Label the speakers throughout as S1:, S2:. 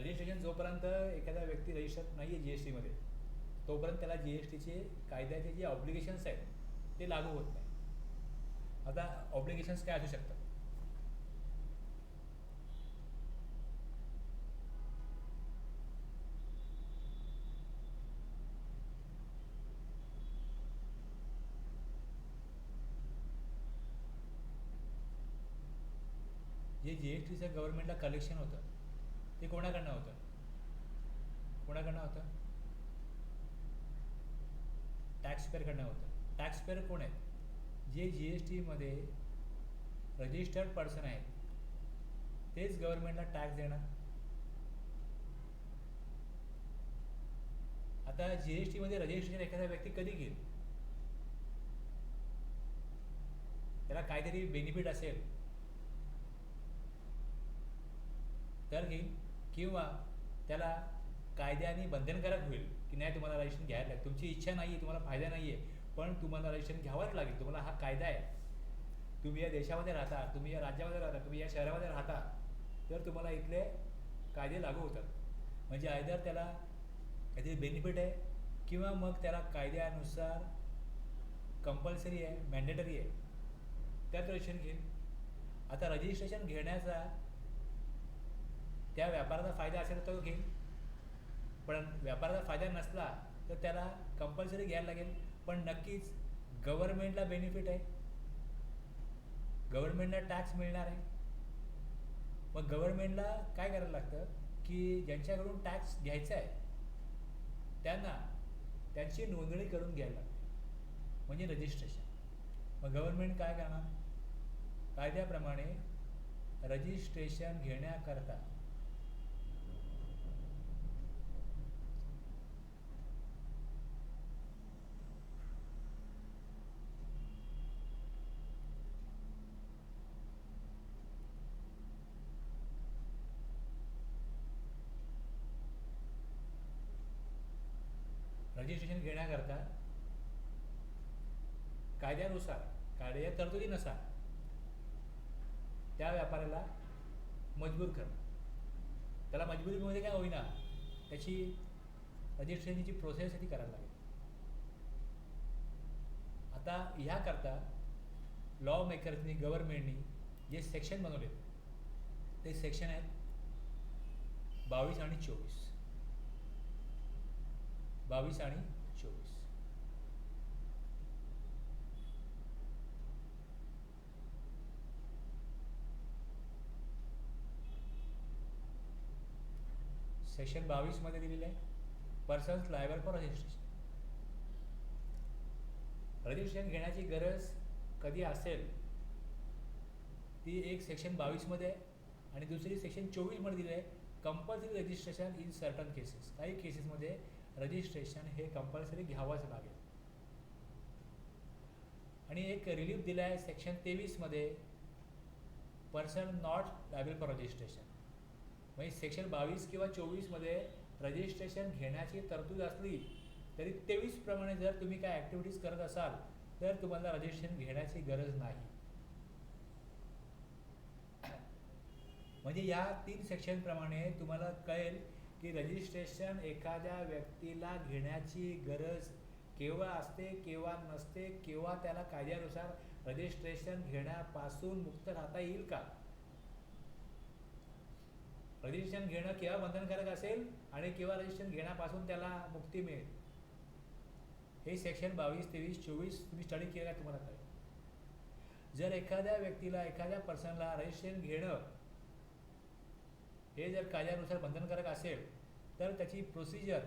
S1: Registration जोपर्यंत एखादा व्यक्ती रजिस्टर नाही आहे GSTमध्ये, तोपर्यंत त्याला GSTचे कायद्याचे जे ऑब्लिगेशन्स आहेत ते लागू होत नाही. आता ऑब्लिगेशन्स काय असू शकतात? जे GSTचं गव्हर्नमेंटला कलेक्शन होतं ते कोणाकडनं होतं? कोणाकडनं होतं? टॅक्सपेअरकडनं होतं. टॅक्सपेअर कोण आहेत? जे GSTमध्ये रजिस्टर्ड पर्सन आहेत तेच गव्हर्नमेंटला टॅक्स देणार. आता GSTमध्ये रजिस्ट्रेशन एखादा व्यक्ती कधी घेईल? त्याला काहीतरी बेनिफिट असेल तर घेईल, किंवा त्याला कायद्याने बंधनकारक होईल की नाही तुम्हाला रजिस्ट्रेशन घ्यायला लागेल, तुमची इच्छा नाही आहे, तुम्हाला फायदा नाही आहे, पण तुम्हाला रजिस्ट्रेशन घ्यावंच लागेल, तुम्हाला हा कायदा आहे, तुम्ही या देशामध्ये राहता, तुम्ही या राज्यामध्ये राहता, तुम्ही या शहरामध्ये राहता, तर तुम्हाला इथले कायदे लागू होतात. म्हणजे आयदर त्याला काहीतरी बेनिफिट आहे किंवा मग त्याला कायद्यानुसार कंपल्सरी आहे, मॅन्डेटरी आहे, त्यात रजिस्ट्रेशन घेईल. आता रजिस्ट्रेशन घेण्याचा त्या व्यापाराचा फायदा असेल तर तो घेईल, पण व्यापाराचा फायदा नसला तर त्याला कंपल्सरी घ्यायला लागेल. पण नक्कीच गव्हर्नमेंटला बेनिफिट आहे, गव्हर्नमेंटला टॅक्स मिळणार आहे. मग गव्हर्नमेंटला काय करायला लागतं की ज्यांच्याकडून टॅक्स घ्यायचा आहे त्यांना त्यांची नोंदणी करून घ्यायला लागते, म्हणजे रजिस्ट्रेशन. मग गव्हर्नमेंट काय करणार? कायद्याप्रमाणे रजिस्ट्रेशन घेण्याकरता रजिस्ट्रेशन घेण्याकरता कायद्यानुसार, कायद्याच्या तरतुदीनुसार त्या व्यापाऱ्याला मजबूर करणं. त्याला मजबुरीमध्ये काय होईना त्याची रजिस्ट्रेशनची प्रोसेस ती करायला लागेल. आता ह्याकरता लॉ मेकर्सनी, गव्हर्नमेंटनी जे सेक्शन बनवले ते सेक्शन आहेत 22 आणि 24. 22 आणि 24. सेक्शन 22 मध्ये दिलेलं आहे persons liable for registration. Registration घेण्याची गरज कधी असेल ती एक सेक्शन 22 मध्ये आहे आणि दुसरी सेक्शन 24 मध्ये दिली आहे compulsory registration in certain cases. काही केसेसमध्ये रजिस्ट्रेशन हे कंपल्सरी घ्यावंच लागेल. आणि एक रिलीफ दिला आहे सेक्शन 23 मध्ये person not liable for registration. म्हणजे सेक्शन 22 किंवा 24 मध्ये रजिस्ट्रेशन घेण्याची तरतूद असली तरी 23 प्रमाणे जर तुम्ही काय ॲक्टिव्हिटीज करत असाल तर तुम्हाला रजिस्ट्रेशन घेण्याची गरज नाही. म्हणजे या 3 सेक्शनप्रमाणे तुम्हाला कळेल की रजिस्ट्रेशन एखाद्या व्यक्तीला घेण्याची गरज केव्हा असते, केव्हा नसते, केव्हा त्याला कायद्यानुसार रजिस्ट्रेशन घेण्यापासून मुक्त राहता येईल का. रजिस्ट्रेशन घेणं केव्हा बंधनकारक असेल आणि केव्हा रजिस्ट्रेशन घेण्यापासून त्याला मुक्ती मिळेल, हे सेक्शन 22, 23, 24 तुम्ही स्टडी केला तुम्हाला कळेल. जर एखाद्या व्यक्तीला, एखाद्या पर्सनला रजिस्ट्रेशन घेणं हे जर कायद्यानुसार बंधनकारक असेल तर त्याची प्रोसिजर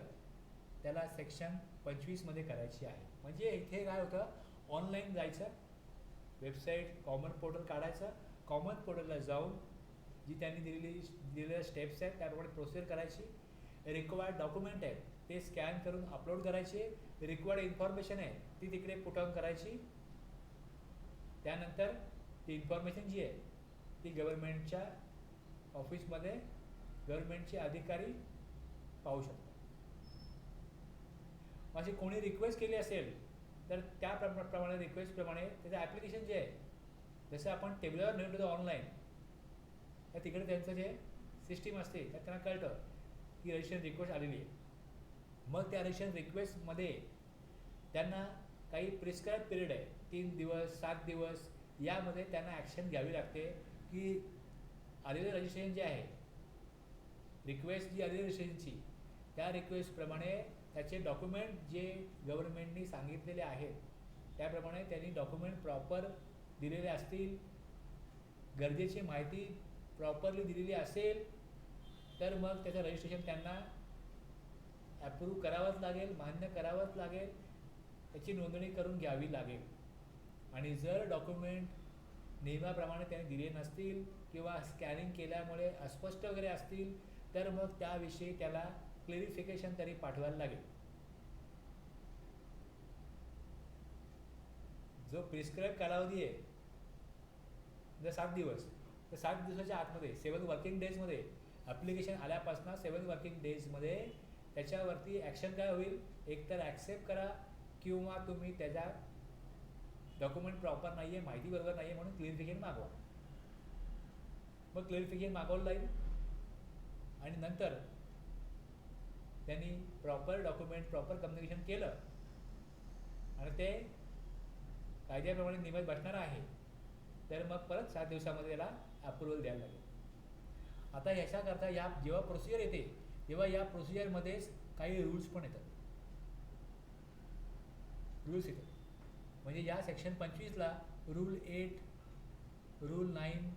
S1: त्याला सेक्शन 25 मध्ये करायची आहे. म्हणजे इथे काय होतं, ऑनलाईन जायचं, वेबसाईट कॉमन पोर्टल काढायचं, कॉमन पोर्टलला जाऊन जी त्यांनी दिलेल्या स्टेप्स आहेत त्याप्रमाणे प्रोसिजर करायची, रिक्वायर्ड डॉक्युमेंट आहेत ते स्कॅन करून अपलोड करायचे, रिक्वायर्ड इन्फॉर्मेशन आहे ती तिकडे पुट ऑन करायची. त्यानंतर ती इन्फॉर्मेशन जी आहे ती गव्हर्नमेंटच्या ऑफिसमध्ये गव्हर्नमेंटचे अधिकारी पाहू शकतात. अशी कोणी रिक्वेस्ट केली असेल तर त्याप्रमाणे रिक्वेस्टप्रमाणे त्याचं ॲप्लिकेशन जे आहे, जसं आपण टेबलावर नेट होतो ऑनलाईन, तर तिकडे त्यांचं जे सिस्टीम असते त्यात त्यांना कळतं की रजिस्ट्रेशन रिक्वेस्ट आलेली आहे. मग त्या रजिस्ट्रेशन रिक्वेस्टमध्ये त्यांना काही प्रिस्क्राईब पिरियड आहे, 3 दिवस 7 दिवस, यामध्ये त्यांना ॲक्शन घ्यावी लागते की आलेलं रजिस्ट्रेशन जे आहे, रिक्वेस्ट जी आलेली रजिस्ट्रेशनची, त्या रिक्वेस्टप्रमाणे त्याचे डॉक्युमेंट जे गव्हर्नमेंटनी सांगितलेले आहेत त्याप्रमाणे त्यांनी डॉक्युमेंट प्रॉपर दिलेले असतील, गरजेची माहिती प्रॉपरली दिलेली असेल तर मग त्याचं रजिस्ट्रेशन त्यांना ॲप्रूव्ह करावंच लागेल, मान्य करावंच लागेल, त्याची नोंदणी करून घ्यावी लागेल. आणि जर डॉक्युमेंट नियमाप्रमाणे त्याने दिले नसतील किंवा स्कॅनिंग केल्यामुळे अस्पष्ट वगैरे असतील तर मग त्याविषयी त्याला क्लेरिफिकेशन तरी पाठवायला लागेल. जो प्रिस्क्राईब कालावधी आहे जर 7 दिवस, तर 7 दिवसाच्या आतमध्ये 7 वर्किंग डेजमध्ये ॲप्लिकेशन आल्यापासून 7 वर्किंग डेजमध्ये त्याच्यावरती ॲक्शन काय होईल, एकतर ॲक्सेप्ट करा किंवा तुम्ही त्याच्या डॉक्युमेंट प्रॉपर नाही आहे, माहिती बरोबर नाही आहे म्हणून क्लिअरिफिकेशन मागवा. मग क्लिअरिफिकेशन मागवलं जाईल आणि नंतर त्यांनी प्रॉपर डॉक्युमेंट प्रॉपर कम्युनिकेशन केलं आणि ते कायद्याप्रमाणे नियमित बसणार आहे तर मग परत 7 दिवसामध्ये त्याला अप्रुव्हल द्यायला लागेल. आता ह्याच्याकरता या जेव्हा प्रोसिजर येते तेव्हा या प्रोसिजरमध्येच काही रूल्स पण येतात. रूल्स येतात म्हणजे या सेक्शन 25ला रूल 8, रूल 9,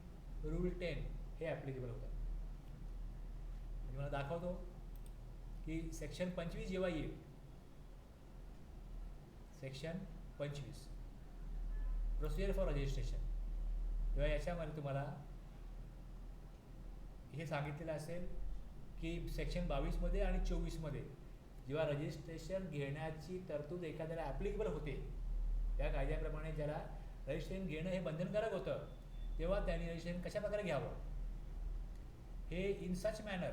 S1: रूल 10 हे ॲप्लिकेबल होतात. म्हणजे मला दाखवतो की सेक्शन 25 जेव्हा येईल, सेक्शन 25 प्रोसिजर फॉर रजिस्ट्रेशन, तेव्हा याच्यामध्ये तुम्हाला हे सांगितलेलं असेल की सेक्शन 22मध्ये आणि 24मध्ये जेव्हा रजिस्ट्रेशन घेण्याची तरतूद एखाद्याला ॲप्लिकेबल होते, त्या कायद्याप्रमाणे ज्याला रजिस्ट्रेशन घेणं हे बंधनकारक होतं तेव्हा त्यांनी रजिस्ट्रेशन कशाप्रकारे घ्यावं, हे in such manner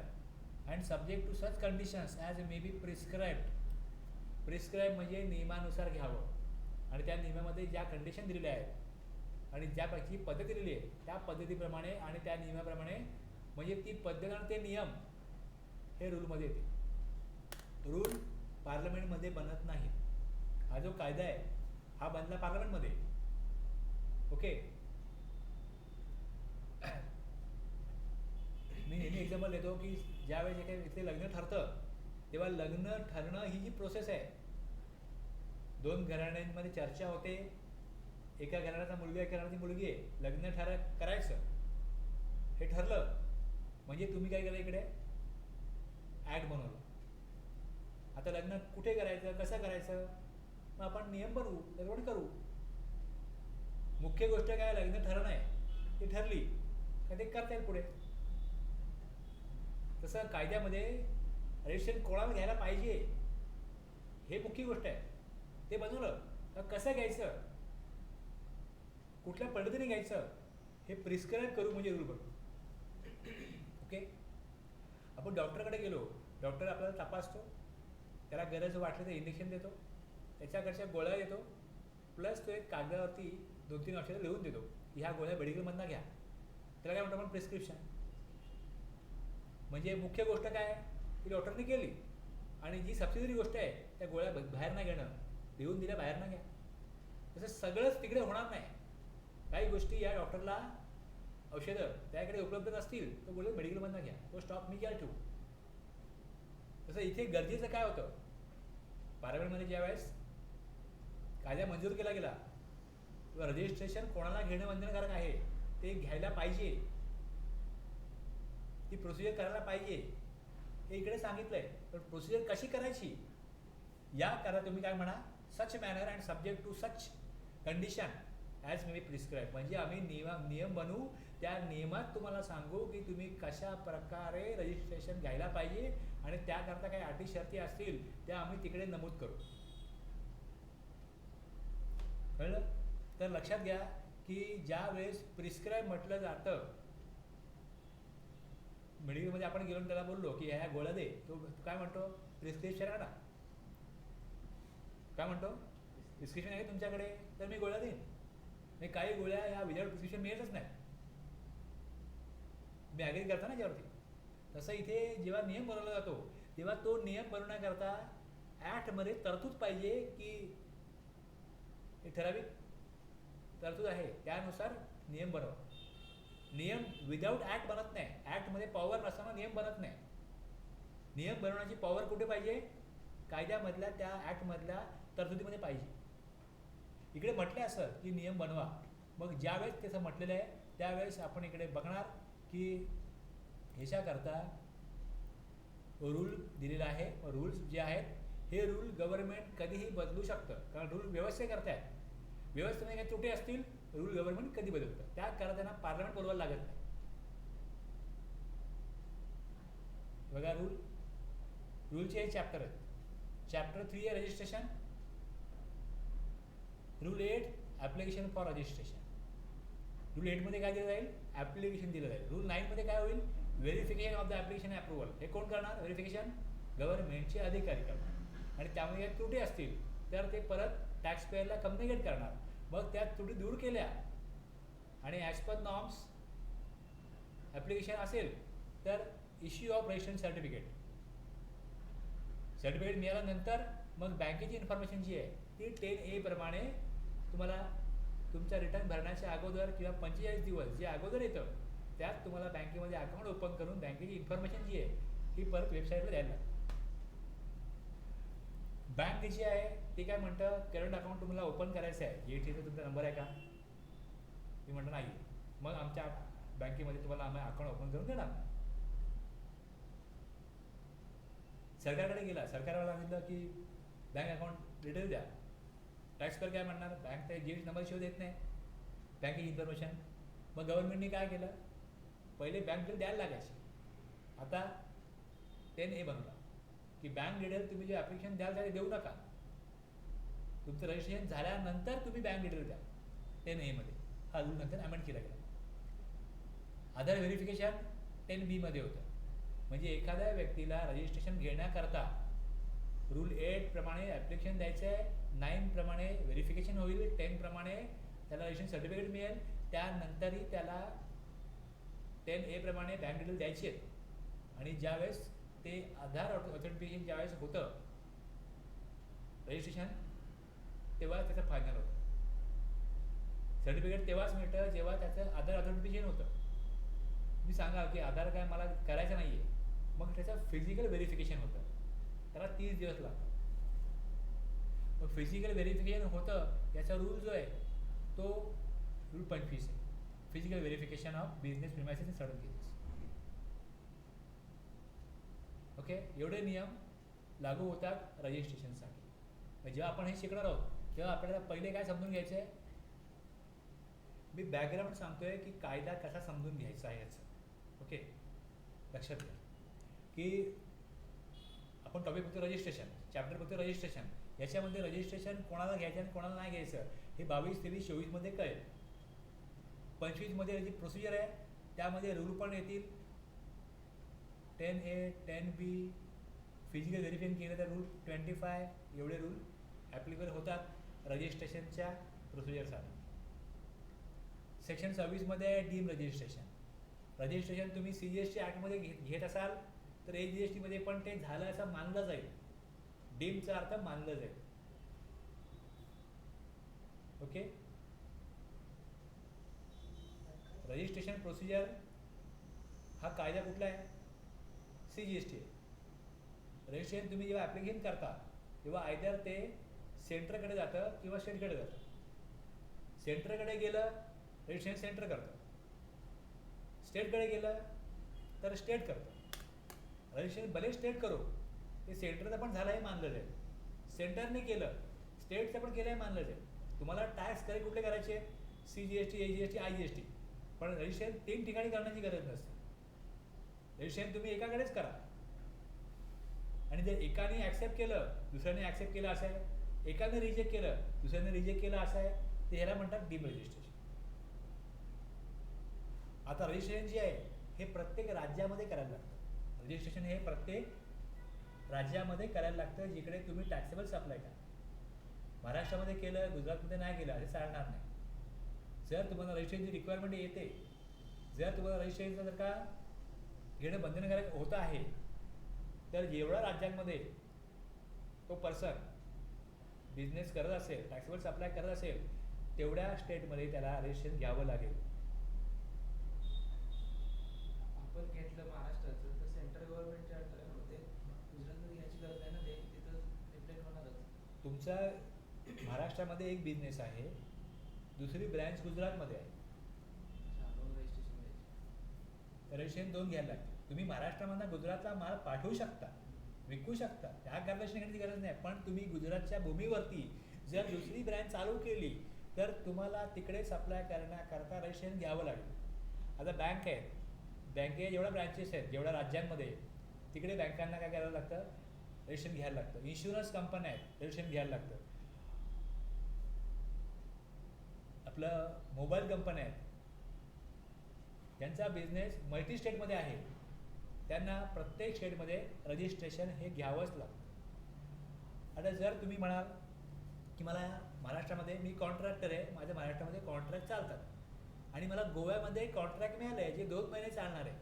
S1: and subject to such conditions as may be prescribed. Prescribe म्हणजे नियमानुसार घ्यावं आणि त्या नियमामध्ये ज्या कंडिशन दिलेल्या आहेत आणि ज्यापैकी पद्धत दिलेली आहे त्या पद्धतीप्रमाणे आणि त्या नियमाप्रमाणे, म्हणजे ती पद्धत आणि ते नियम हे रूलमध्ये येते. रूल पार्लमेंटमध्ये बनत नाही. हा जो कायदा आहे हा बनला पार्लमेंटमध्ये. ओके, मी नेहमी एक्झाम्पल देतो की ज्यावेळेस एका इथे लग्न ठरतं तेव्हा लग्न ठरणं ही जी प्रोसेस आहे, 2 घराण्यांमध्ये चर्चा होते, एका घराण्याचा मुलगा एका घराण्याची मुलगी आहे, लग्न करायचं हे ठरलं म्हणजे तुम्ही काय केलं, इकडे ॲक्ट बनवलं. आता लग्न कुठे करायचं, कसं करायचं, मग आपण नियम बनवू, त्याप्रमाणे करू. मुख्य गोष्ट काय, लग्न ठरणं आहे, ती ठरली का ते करता येईल पुढे. तसं कायद्यामध्ये रजिस्ट्रेशन कोणाला घ्यायला पाहिजे हे मुख्य गोष्ट आहे, ते बनवलं का कसं घ्यायचं, कुठल्या पद्धतीने घ्यायचं हे प्रिस्क्राईब करू म्हणजे रूल बनवू. ओके, आपण डॉक्टरकडे गेलो, डॉक्टर आपल्याला तपासतो, त्याला गरज वाटली तर इंजेक्शन देतो, त्याच्याकडच्या गोळ्या देतो, प्लस तो एक कागदावरती 2-3 औषधं लिहून देतो की ह्या गोळ्या मेडिकलमधनं घ्या. त्याला काय म्हणतो आपण, प्रिस्क्रिप्शन. म्हणजे मुख्य गोष्ट काय ती डॉक्टरने केली आणि जी सबसिडरी गोष्ट आहे त्या गोळ्या बाहेर नाही घेणं, लिहून दिल्या बाहेर ना घ्या. तसं सगळंच तिकडे होणार नाही. काही गोष्टी या डॉक्टरला औषधं त्याकडे उपलब्ध नसतील तर गोळ्या मेडिकलमधनं घ्या, तो स्टॉक मी घ्या ठेवू. तसं इथे गरजेचं काय होतं, पार्लमेंटमध्ये ज्यावेळेस कायदा मंजूर केला गेला किंवा रजिस्ट्रेशन कोणाला घेणं बंधनकारक आहे ते घ्यायला पाहिजे, ती प्रोसिजर करायला पाहिजे हे इकडे सांगितलं आहे. पण प्रोसिजर कशी करायची या करा तुम्ही काय म्हणा, such manner and subject to such condition as may be prescribe. म्हणजे आम्ही नियम बनवू, त्या नियमात तुम्हाला सांगू की तुम्ही कशा प्रकारे रजिस्ट्रेशन घ्यायला पाहिजे आणि त्याकरता काही अटी शर्ती असतील त्या आम्ही तिकडे नमूद करू. कळलं? तर लक्षात घ्या की ज्या वेळेस प्रिस्क्राईब म्हटलं जातं, मेडिकलमध्ये आपण गेलो त्याला बोललो की ह्या गोळ्या दे, तो काय म्हणतो, प्रिस्क्रिप्शन आहे ना, काय म्हणतो, प्रिस्क्रिप्शन आहे तुमच्याकडे तर मी गोळ्या देईन. मी काही गोळ्या ह्या विदाउट प्रिस्क्रिप्शन मिळतच नाही, मी ॲग्री करता ना याच्यावरती. तसं इथे जेव्हा नियम बनवला जातो तेव्हा तो नियम बनवण्याकरता ॲक्टमध्ये तरतूद पाहिजे की एक ठराविक तरतूद आहे त्यानुसार नियम बनवा. नियम विदाऊट ॲक्ट बनत नाही. ॲक्टमध्ये पॉवर नसताना नियम बनत नाही. नियम बनवण्याची पॉवर कुठे पाहिजे? कायद्यामधल्या त्या ॲक्टमधल्या तरतुदीमध्ये पाहिजे. इकडे म्हटलं असं की नियम बनवा, मग ज्यावेळेस त्याचं म्हटलेलं आहे त्यावेळेस आपण इकडे बघणार की ह्याच्याकरता रूल दिलेला आहे. रूल्स जे आहेत हे रूल गव्हर्नमेंट कधीही बदलू शकतं, कारण रूल व्यवस्थे करतायत. व्यवस्थेमध्ये काही त्रुटी असतील रूल गव्हर्नमेंट कधी बदलतं. त्याकरता त्यांना पार्लमेंट बोलवायला लागत नाही. बघा रूलचे हे चॅप्टर आहेत. चॅप्टर 3 आहे registration. Rule 8 application for registration. Rule 8मध्ये काय दिलं जाईल? ॲप्लिकेशन दिलं जाईल. रूल 9मध्ये काय होईल? Verification of the application approval. हे कोण करणार? व्हेरिफिकेशन गव्हर्नमेंटचे अधिकारी करणार. आणि त्यामध्ये काही त्रुटी असतील तर ते परत टॅक्स पेअरला कम्युनिकेट करणार. मग त्या त्रुटी दूर केल्या आणि ॲज पर नॉर्म्स ॲप्लिकेशन असेल तर इश्यू ऑफ रजिस्ट्रेशन सर्टिफिकेट मिळाल्यानंतर मग बँकेची इन्फॉर्मेशन जी आहे ती 10A प्रमाणे तुम्हाला तुमचा रिटर्न भरण्याच्या अगोदर किंवा 45 दिवस जे अगोदर येतं त्यात तुम्हाला बँकेमध्ये अकाउंट ओपन करून बँकेची इन्फॉर्मेशन जी आहे ती परत वेबसाईटला द्यायला लागते. बँक जी आहे ती काय म्हणतं, करंट अकाउंट तुम्हाला ओपन करायचं आहे, GSTचा तुमचा नंबर आहे का? मी म्हणतो नाही. मग आमच्या बँकेमध्ये तुम्हाला आम्ही अकाउंट ओपन करून देणार. सरकारकडे गेला, सरकारला सांगितलं की बँक अकाउंट डिटेल द्या. टॅक्स पेअर काय म्हणणार? बँक ते GST नंबर शिवाय देत नाही बँकेची इन्फॉर्मेशन. मग गव्हर्नमेंटने काय केलं? पहिले बँक डिटेल द्यायला लागायची. आता 10A बनवला की बँक डिटेल तुम्ही जे ॲप्लिकेशन द्याल ते देऊ नका. तुमचं रजिस्ट्रेशन झाल्यानंतर तुम्ही बँक डिटेल द्या. 10A मध्ये हा रूल नंतर अमेंड केला गेला. आधार व्हेरिफिकेशन 10B मध्ये होतं. म्हणजे एखाद्या व्यक्तीला रजिस्ट्रेशन घेण्याकरता रूल 8 प्रमाणे ॲप्लिकेशन द्यायचं आहे, 9 प्रमाणे व्हेरिफिकेशन होईल, 10 प्रमाणे त्याला रजिस्ट्रेशन सर्टिफिकेट मिळेल. त्यानंतरही त्याला 10A प्रमाणे बँक डिटेल द्यायची आहेत. आणि ज्यावेळेस ते आधार ऑथेंटिकेशन ज्यावेळेस होतं रजिस्ट्रेशन तेव्हा त्याचं फायनल होतं. सर्टिफिकेट तेव्हाच मिळतं जेव्हा त्याचं आधार ऑथेंटिकेशन होतं. तुम्ही सांगा की आधार काय मला करायचं नाही आहे, मग त्याचं फिजिकल व्हेरिफिकेशन होतं, त्याला 30 दिवस लागतात. मग फिजिकल व्हेरिफिकेशन होतं याचा रूल जो आहे तो रूल 25 आहे. Physical verification of business premises in certain cases. Okay, एवढे नियम लागू होतात रजिस्ट्रेशनसाठी. जेव्हा आपण हे शिकणार आहोत तेव्हा आपल्याला पहिले काय समजून घ्यायचं आहे? मी बॅकग्राऊंड सांगतोय की कायदा कसा समजून घ्यायचा आहे याचं. ओके, लक्षात घ्या की आपण टॉपिक बघतो रजिस्ट्रेशन, चॅप्टर बघतो रजिस्ट्रेशन. याच्यामध्ये रजिस्ट्रेशन कोणाला घ्यायचं आणि कोणाला नाही घ्यायचं हे 22, 23, 24 मध्ये कळेल. 25 मध्ये जी प्रोसिजर आहे त्यामध्ये रूल पण येतील. 10A, 10B, फिजिकल व्हेरिफिकेशन केलं तर रूल 25 एवढे रूल ॲप्लिकेबल होतात रजिस्ट्रेशनच्या प्रोसिजरसाठी. सेक्शन 26 मध्ये आहे डीम रजिस्ट्रेशन. रजिस्ट्रेशन तुम्ही CGST ॲक्टमध्ये घेत असाल तर AGST मध्ये पण ते झालं असं मानलं जाईल. डीमचा अर्थ मानलं जाईल. ओके, रजिस्ट्रेशन प्रोसिजर हा कायदा कुठला आहे? CGST आहे. रजिस्ट्रेशन तुम्ही जेव्हा ॲप्लिकेशन करता तेव्हा आयदर ते सेंटरकडे जातं किंवा स्टेटकडे जातं. सेंटरकडे गेलं रजिस्ट्रेशन सेंटर करतं, स्टेटकडे गेलं तर स्टेट करतं. रजिस्ट्रेशन भले स्टेट करो ते सेंटरचं पण झालं हे मानलं जाईल. सेंटरने केलं स्टेटचं पण केलं हे मानलं जाईल. तुम्हाला टॅक्स करे कुठले करायचे? CGST, AGST, IGST. पण रजिस्ट्रेशन 3 ठिकाणी करण्याची गरज नसते. रजिस्ट्रेशन तुम्ही एकाकडेच करा. आणि जर एकाने ॲक्सेप्ट केलं दुसऱ्याने ॲक्सेप्ट केलं असं आहे, एकाने रिजेक्ट केलं दुसऱ्याने रिजेक्ट केलं असं आहे, ते ह्याला म्हणतात डीम रजिस्ट्रेशन. आता रजिस्ट्रेशन जे आहे हे प्रत्येक राज्यामध्ये करायला लागतं. रजिस्ट्रेशन हे प्रत्येक राज्यामध्ये करायला लागतं जिकडे तुम्ही टॅक्सेबल सप्लाय करा. महाराष्ट्रामध्ये केलं गुजरातमध्ये नाही केलं असे चालणार नाही. जर तुम्हाला रजिस्ट्रेशनची रिक्वायरमेंट येते, जर तुम्हाला रजिस्ट्रेशनचं जर का घेणं बंधनकारक होतं आहे. तर जेवढ्या राज्यांमध्ये तो पर्सन बिझनेस करत असेल, टॅक्सेबल सप्लाय करत असेल, तेवढ्या स्टेटमध्ये त्याला रजिस्ट्रेशन घ्यावं लागेल.
S2: आपण घेतलं महाराष्ट्राचं तर सेंट्रल गव्हर्नमेंटच्या अंडरमध्ये गुजरातमध्ये घ्यायची गरज आहे ना, ते तिथं रिफ्लेक्ट होणारच.
S1: तुमचा महाराष्ट्रामध्ये एक बिझनेस आहे, दुसरी ब्रँच गुजरातमध्ये आहे,
S2: दोन रजिस्ट्रेशन घ्यायचे.
S1: रजिस्ट्रेशन 2 घ्यायला लागते. तुम्ही महाराष्ट्रामधनं गुजरातला माल पाठवू शकता, विकू शकता, ह्या रजिस्ट्रेशन घेण्याची गरज नाही. पण तुम्ही गुजरातच्या भूमीवरती जर दुसरी ब्रँच चालू केली तर तुम्हाला तिकडे सप्लाय करण्याकरता रजिस्ट्रेशन घ्यावं लागेल. आता बँक आहेत, बँके जेवढ्या ब्रँचेस आहेत जेवढ्या राज्यांमध्ये, तिकडे बँकांना काय करावं लागतं, रजिस्ट्रेशन घ्यायला लागतं. इन्शुरन्स कंपन्या आहेत, रजिस्ट्रेशन घ्यायला लागतं. आपलं मोबाईल कंपन्या आहेत, ज्यांचा बिझनेस मल्टी स्टेटमध्ये आहे, त्यांना प्रत्येक स्टेटमध्ये रजिस्ट्रेशन हे घ्यावंच लागतं. आता जर तुम्ही म्हणाल की मला महाराष्ट्रामध्ये, मी कॉन्ट्रॅक्टर आहे, माझ्या महाराष्ट्रामध्ये कॉन्ट्रॅक्ट चालतात आणि मला गोव्यामध्ये कॉन्ट्रॅक्ट मिळालं आहे जे 2 महिने चालणार आहे,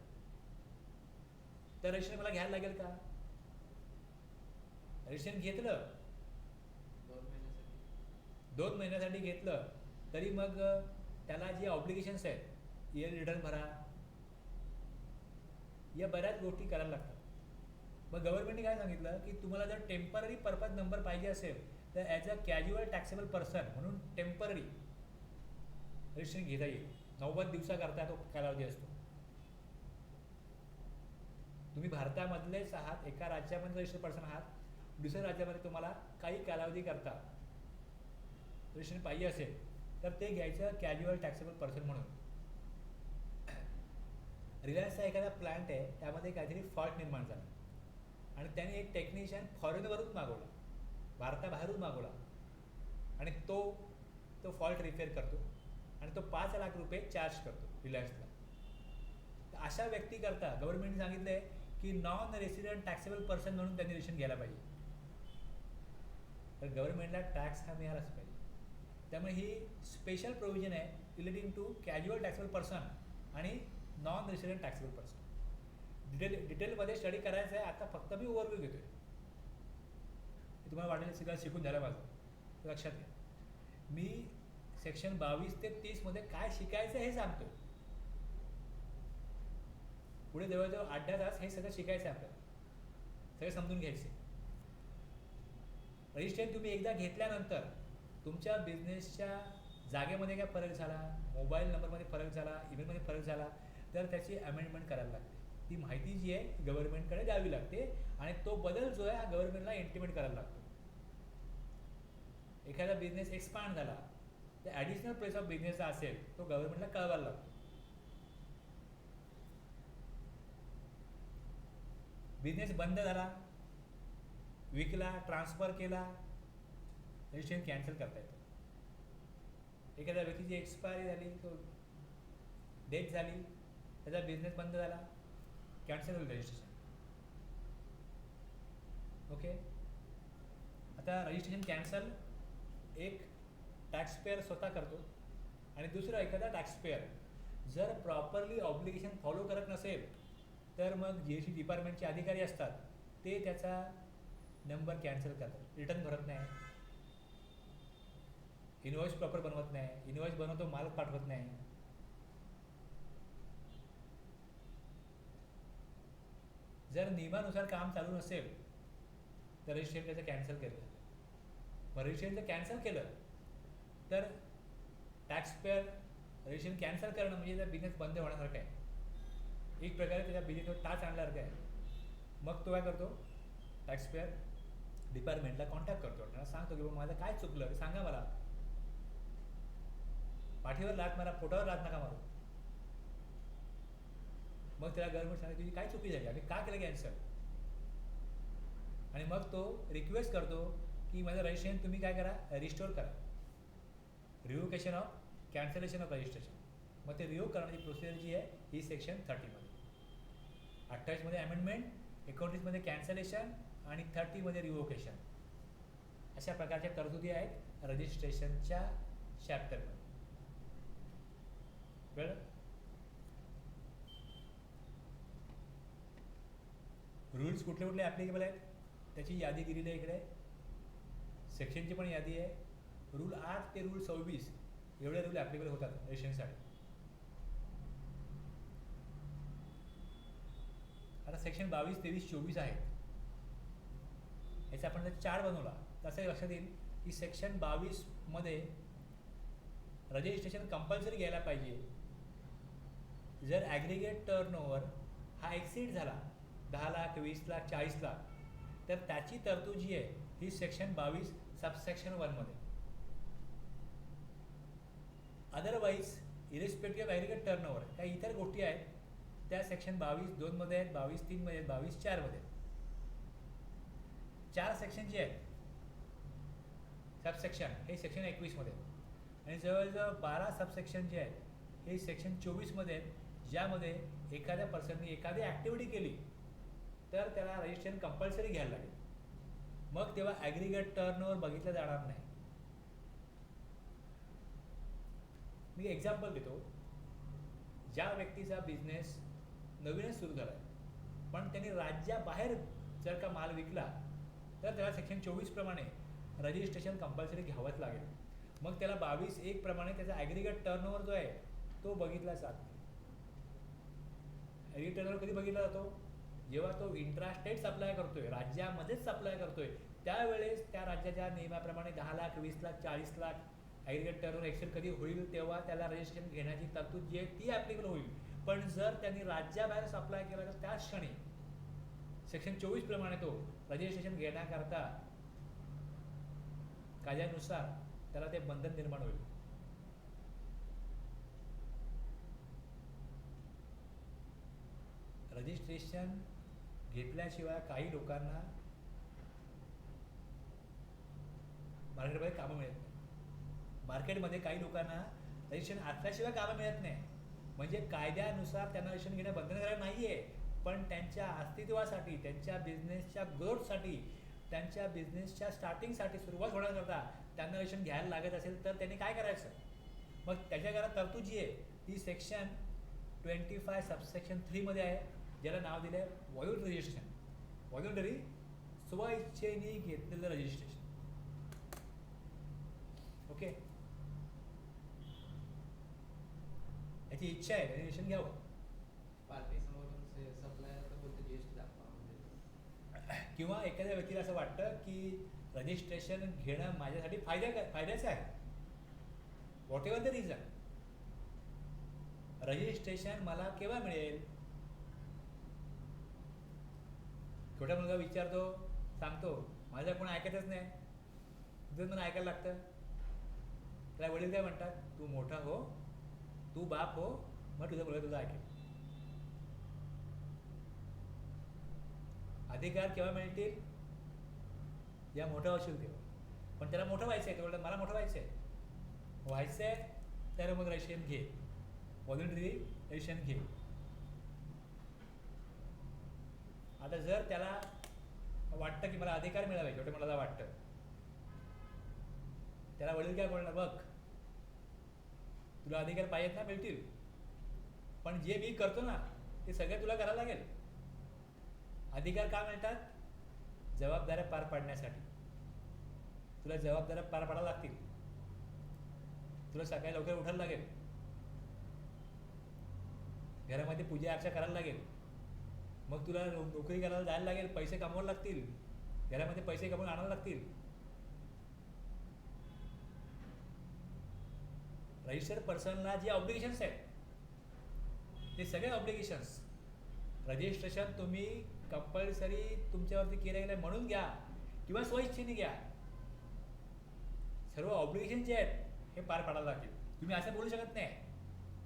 S1: तर रजिस्ट्रेशन मला घ्यायला लागेल का? रजिस्ट्रेशन घेतलं 2 महिन्यासाठी घेतलं तरी मग त्याला जे ऑब्लिगेशन्स आहेत, इयर रिटर्न भरा, या बऱ्याच गोष्टी करायला लागतात. मग गव्हर्नमेंटने काय सांगितलं की तुम्हाला जर टेम्पररी पर्पज नंबर पाहिजे असेल तर as a casual taxable person म्हणून टेम्पररी रजिस्ट्रेशन घेता येईल. 90 दिवसाकरता तो कालावधी असतो. तुम्ही भारतामधलेच आहात, एका राज्यामध्ये रजिस्टर्ड पर्सन आहात, दुसऱ्या राज्यामध्ये तुम्हाला काही कालावधी करता रजिस्ट्रेशन पाहिजे असेल तर ते घ्यायचं कॅज्युअल टॅक्सेबल पर्सन म्हणून. रिलायन्सचा एखादा प्लांट आहे, त्यामध्ये काहीतरी फॉल्ट निर्माण झाला आणि त्याने एक टेक्निशियन फॉरेनवरून मागवला, भारताबाहेरून मागवला आणि तो फॉल्ट रिपेअर करतो आणि तो 5 लाख रुपये चार्ज करतो रिलायन्सला. तर अशा व्यक्तीकरता गव्हर्नमेंटने सांगितलं आहे की नॉन रेसिडेंट टॅक्सेबल पर्सन म्हणून त्यांनी रजिस्ट्रेशन घ्यायला पाहिजे. तर गव्हर्नमेंटला टॅक्स हा मिळालाच पाहिजे. त्यामुळे ही स्पेशल प्रोव्हिजन आहे relating to casual taxable person आणि नॉन रेसिडेंट टॅक्सेबल पर्सन. डिटेलमध्ये स्टडी करायचं आहे, आता फक्त मी ओव्हरव्ह्यू घेतो आहे. तुम्हाला वाटेल सगळं शिकून झालं माझं, तर लक्षात घ्या. मी सेक्शन 22 ते 30 काय शिकायचं हे सांगतो. पुढे जवळजवळ 8-10 तास हे सगळं शिकायचं आहे आपल्याला, सगळं समजून घ्यायचे. रजिस्ट्रेशन तुम्ही एकदा घेतल्यानंतर तुमच्या बिझनेसच्या जागेमध्ये काय फरक झाला, मोबाईल नंबरमध्ये फरक झाला, ईमेलमध्ये फरक झाला, तर त्याची अमेंडमेंट करायला लागते. ती माहिती जी आहे गव्हर्नमेंटकडे द्यावी लागते आणि तो बदल जो आहे हा गव्हर्नमेंटला इंटिमेट करायला लागतो. एखादा बिझनेस एक्सपांड झाला तर ॲडिशनल प्लेस ऑफ बिझनेस असेल तो गव्हर्नमेंटला कळवायला लागतो. बिझनेस बंद झाला, विकला, ट्रान्सफर केला, रजिस्ट्रेशन कॅन्सल करता येतं. एखाद्या व्यक्तीची एक्सपायरी झाली, तो डेथ झाली, त्याचा बिझनेस बंद झाला, कॅन्सल होईल रजिस्ट्रेशन. ओके. आता रजिस्ट्रेशन कॅन्सल एक टॅक्सपेअर स्वतः करतो आणि दुसरा एखादा टॅक्सपेअर जर प्रॉपरली ऑब्लिगेशन फॉलो करत नसेल तर मग GST डिपार्टमेंटचे अधिकारी असतात, ते त्याचा नंबर कॅन्सल करतात, रिटर्न भरत नाही, इनवॉइस प्रॉपर बनवत नाही, इनवॉइस बनवतो माल पाठवत नाही. जर नियमानुसार काम चालू नसेल तर रजिस्ट्रेशन त्याचं कॅन्सल केलं. मग रजिस्ट्रेशन जर कॅन्सल केलं तर टॅक्सपेअर रजिस्ट्रेशन कॅन्सल करणं म्हणजे त्या बिझनेस बंद होण्यासारखं आहे, एक प्रकारे त्याच्या बिझनेसवर टाच आणल्यासारखं आहे. मग तो काय करतो, टॅक्सपेअर डिपार्टमेंटला कॉन्टॅक्ट करतो, त्यांना सांगतो की बाबा माझं काय चुकलं ते सांगा मला, पाठीवर लात मारा, पोटावर लात नका मारू. मग त्याला गव्हर्नमेंट सांगते तुझी काय चुकी झाली, आम्ही का केलं कॅन्सल, आणि मग तो रिक्वेस्ट करतो की माझं रजिस्ट्रेशन तुम्ही काय करा, रिस्टोर करा, रिव्होकेशन ऑफ कॅन्सलेशन ऑफ रजिस्ट्रेशन. मग ते रिव्ह्यू करण्याची प्रोसिजर जी आहे ही सेक्शन 30मध्ये, 28मध्ये अमेंडमेंट, 29मध्ये कॅन्सलेशन आणि 30मध्ये रिव्होकेशन. अशा प्रकारच्या तरतुदी आहेत रजिस्ट्रेशनच्या चॅप्टरमध्ये. कळलं? रूल्स कुठले कुठले ॲप्लिकेबल आहेत त्याची यादी दिलेली आहे इकडे, सेक्शनची पण यादी आहे. रूल 8 ते रूल 26 एवढे रूल ॲप्लिकेबल होतात रजिस्ट्रेशनसाठी. आता सेक्शन 22, 23, 24 आहेत. याचा आपण जर चार्ट बनवला तर असं लक्षात येईल की सेक्शन 22मध्ये रजिस्ट्रेशन कंपल्सरी घ्यायला पाहिजे जर ॲग्रिगेट टर्नओव्हर हा एक्सीड झाला 10 लाख, 20 लाख, 40 लाख, तर त्याची तरतूद जी आहे ही सेक्शन 22 सबसेक्शन 1मध्ये. Otherwise irrespective of aggregate turnover काही इतर गोष्टी आहेत त्या सेक्शन 22(2) आहेत, 22(3) आहेत, 22(4) चार सेक्शन जे आहेत सबसेक्शन हे सेक्शन 21 आणि जवळजवळ 12 सबसेक्शन जे आहेत हे सेक्शन 24 आहेत, ज्यामध्ये एखाद्या पर्सननी एखादी ॲक्टिव्हिटी केली तर त्याला रजिस्ट्रेशन कंपल्सरी घ्यायला लागेल. मग तेव्हा ॲग्रिगेट टर्नओव्हर बघितलं जाणार नाही. मी एक्झाम्पल देतो. ज्या व्यक्तीचा बिझनेस नवीनच सुरू झाला आहे पण त्यांनी राज्याबाहेर जर का माल विकला तर त्याला सेक्शन 24 प्रमाणे रजिस्ट्रेशन कंपल्सरी घ्यावंच लागेल. मग त्याला 22(1) प्रमाणे त्याचा ॲग्रिगेट टर्नओव्हर जो आहे तो बघितला जात नाही. ॲग्रिगेट टर्नओव्हर कधी बघितला जातो? जेव्हा तो इंट्रास्टेट सप्लाय करतोय, राज्यामध्येच सप्लाय करतोय, त्यावेळेस त्या राज्याच्या नियमाप्रमाणे 10 lakh, 20 lakh, 40 lakh aggregate turnover exceed कधी होईल तेव्हा त्याला रजिस्ट्रेशन घेण्याची तरतूद जी आहे ती ॲप्लिकेबल होईल. पण जर त्यांनी राज्याबाहेर सप्लाय केला तर त्याच क्षणी सेक्शन 24 प्रमाणे तो रजिस्ट्रेशन घेण्याकरता कायद्यानुसार त्याला ते बंधन निर्माण होईल. रजिस्ट्रेशन घेतल्याशिवाय काही लोकांना मार्केटमध्ये कामं मिळत नाही. मार्केटमध्ये काही लोकांना रजिस्ट्रेशन असल्याशिवाय कामं मिळत नाही. म्हणजे कायद्यानुसार त्यांना रजिस्ट्रेशन घेणं बंधनकारक नाही आहे, पण त्यांच्या अस्तित्वासाठी, त्यांच्या बिझनेसच्या ग्रोथसाठी, त्यांच्या बिझनेसच्या स्टार्टिंगसाठी, सुरुवात होण्याकरता त्यांना रजिस्ट्रेशन घ्यायला लागत असेल तर त्यांनी काय करायचं? मग त्याच्या घरात तरतूद जी आहे ती सेक्शन 25 सबसेक्शन 3 आहे, ज्याला नाव दिलं आहे व्हॉल्युंटरी रजिस्ट्रेशन. व्हॉल्युंटरी स्वइच्छेने घेतलेलं रजिस्ट्रेशन. ओके, याची इच्छा आहे रजिस्ट्रेशन घ्यावं.
S2: पार्टी समोरून सप्लायर तर बोलते जीएसटी दाखवा म्हणजे.
S1: किंवा एखाद्या व्यक्तीला असं वाटतं की रजिस्ट्रेशन घेणं माझ्यासाठी फायद्याचं आहे. What ever the reason, registration मला केव्हा मिळेल? छोटा मुलगा विचारतो, सांगतो माझं कोण ऐकतच नाही, तुझं मला ऐकायला लागतं. त्याला वडील काय म्हणतात? तू मोठा हो, तू बाप हो, मग तुझं मुलगा तुझं ऐकेल. अधिकार केव्हा मिळतील? या मोठं होशील तेव्हा. पण त्याला मोठं व्हायचं आहे, तेवढं मला मोठं व्हायचं आहे तर मग रजिस्ट्रेशन घे, व्हॉल्युंटरी रजिस्ट्रेशन घे. आता जर त्याला वाटतं की मला अधिकार मिळावे, छोट्या मुलाला वाटतं, त्याला वडील काय बोलणार? बघ तुला अधिकार पाहिजेत ना, मिळतील, पण जे मी करतो ना ते सगळे तुला करायला लागेल. अधिकार का मिळतात? जबाबदाऱ्या पार पाडण्यासाठी. तुला जबाबदाऱ्या पार पाडायला लागतील. तुला सकाळी लवकर उठायला लागेल, घरामध्ये पूजा अर्चा करायला लागेल, मग तुला नोकरी करायला जायला लागेल, पैसे कमवायला लागतील, घरामध्ये पैसे कमवून आणायला लागतील. रजिस्टर्ड पर्सनला जे ऑब्लिगेशन्स आहेत ते सगळे ऑब्लिगेशन्स रजिस्ट्रेशन तुम्ही कंपल्सरी तुमच्यावरती केलं गेलं म्हणून घ्या किंवा स्वइच्छेने घ्या, सर्व ऑब्लिगेशन जे आहेत हे पार पाडायला लागतील. तुम्ही असं बोलू शकत नाही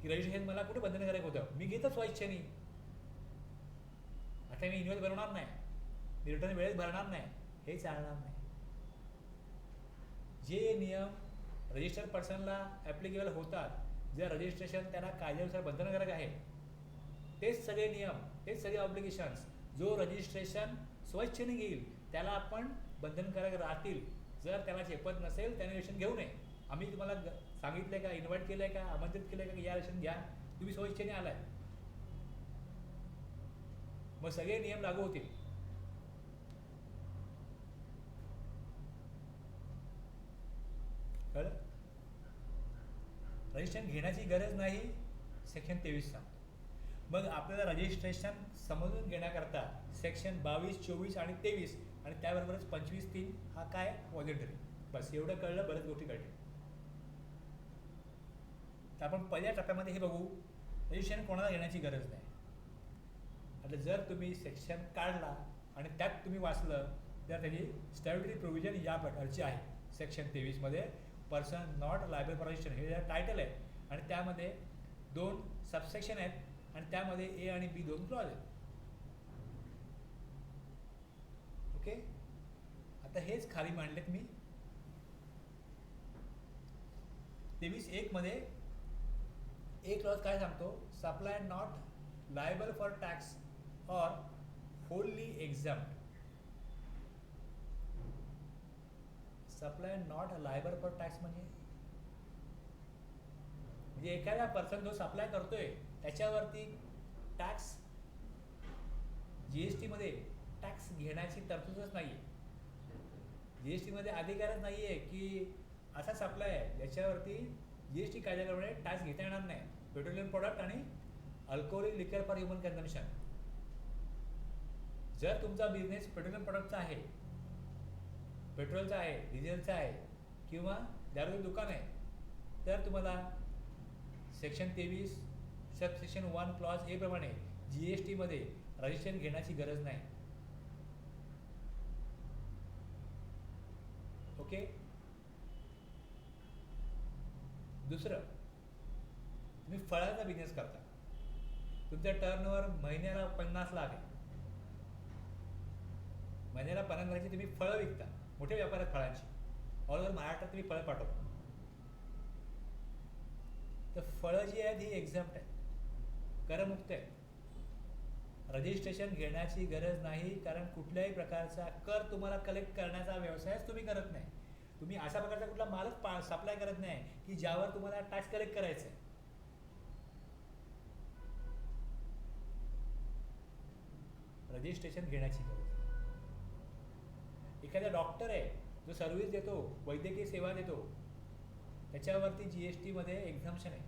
S1: की रजिस्ट्रेशन मला कुठे बंधनकारक होतं, मी घेतो स्वइच्छेने, आता मी इन्व्हेस्ट बनवणार नाही, मी रिटर्न वेळेत भरणार नाही, हे चालणार नाही. जे नियम रजिस्टर्ड पर्सनला ॲप्लिकेबल होतात, जे रजिस्ट्रेशन त्यांना कायद्यानुसार बंधनकारक आहे, तेच सगळे नियम, तेच सगळे ऑब्लिगेशन्स जो रजिस्ट्रेशन स्वइच्छेने घेईल त्याला आपण बंधनकारक राहतील. जर त्याला झेपत नसेल त्याने रजिस्ट्रेशन घेऊ नये. आम्ही तुम्हाला सांगितलं आहे का, इन्व्हाइट केलं आहे का, आमंत्रित केलं आहे का, या रजिस्ट्रेशन घ्या, तुम्ही स्वइच्छेने आलाय, मग सगळे नियम लागू होतील. रजिस्ट्रेशन घेण्याची गरज नाही, सेक्शन 23 सांगतो. मग आपल्याला रजिस्ट्रेशन समजून घेण्याकरता सेक्शन 22, 24 आणि 23 आणि त्याबरोबरच 25(3) हा काय व्हॉलेंटरी. बस एवढं कळलं, बऱ्याच गोष्टी कळल्या. तर आपण पहिल्या टप्प्यामध्ये हे बघू, रजिस्ट्रेशन कोणाला घेण्याची गरज नाही. आता जर तुम्ही सेक्शन काढला आणि त्यात तुम्ही वाचलं तर त्याची स्टॅट्युटरी प्रोव्हिजन या प्रकारची आहे. सेक्शन 23मध्ये person not liable for registration हे टायटल आहे आणि त्यामध्ये 2 सबसेक्शन आहेत आणि त्यामध्ये ए आणि बी 2 क्लॉज आहेत. ओके, आता हेच खाली मांडलेत मी. 23(1) मध्ये ए क्लॉज काय सांगतो, supply not liable for tax or wholly exempt. Supply not liable for tax म्हणजे एखादा पर्सन जो सप्लाय करतोय त्याच्यावरती टॅक्स जीएसटी मध्ये टॅक्स घेण्याची तरतूदच नाही आहे. जीएसटी मध्ये अधिकारच नाही आहे की असा सप्लाय आहे ज्याच्यावरती जीएसटी कायद्याप्रमाणे टॅक्स घेता येणार नाही. पेट्रोलियम प्रोडक्ट आणि अल्कोहोलिक लिकर फॉर ह्युमन कन्झम्पशन. जर तुमचा बिझनेस पेट्रोलियम प्रोडक्टचा आहे, पेट्रोलचा आहे, डिझेलचा आहे किंवा दारूचं दुकान आहे, तर तुम्हाला सेक्शन 23 सबसेक्शन 1 क्लॉज ए प्रमाणे जीएसटी मध्ये रजिस्ट्रेशन घेण्याची गरज नाही. ओके. दुसरं, तुम्ही फळाचा बिझनेस करता, तुमचा टर्नओव्हर महिन्याला 50 लाख आहे, महिन्याला 50 लाखाची तुम्ही फळं विकता, मोठे व्यापार आहेत फळांची, ऑल ओव्हर महाराष्ट्रात तुम्ही फळं पाठवता. तर फळं जी आहेत ही एक्झाम्प्ट आहेत, करमुक्त आहेत. रजिस्ट्रेशन घेण्याची गरज नाही, कारण कुठल्याही प्रकारचा कर तुम्हाला कलेक्ट करण्याचा व्यवसायच तुम्ही करत नाही. तुम्ही अशा प्रकारचा कुठला मालच सप्लाय करत नाही की ज्यावर तुम्हाला टॅक्स कलेक्ट करायचा आहे. रजिस्ट्रेशन घेण्याची गरज. एखादा डॉक्टर आहे जो सर्व्हिस देतो, वैद्यकीय सेवा देतो, त्याच्यावरती जीएसटी मध्ये एक्झम्पशन आहे.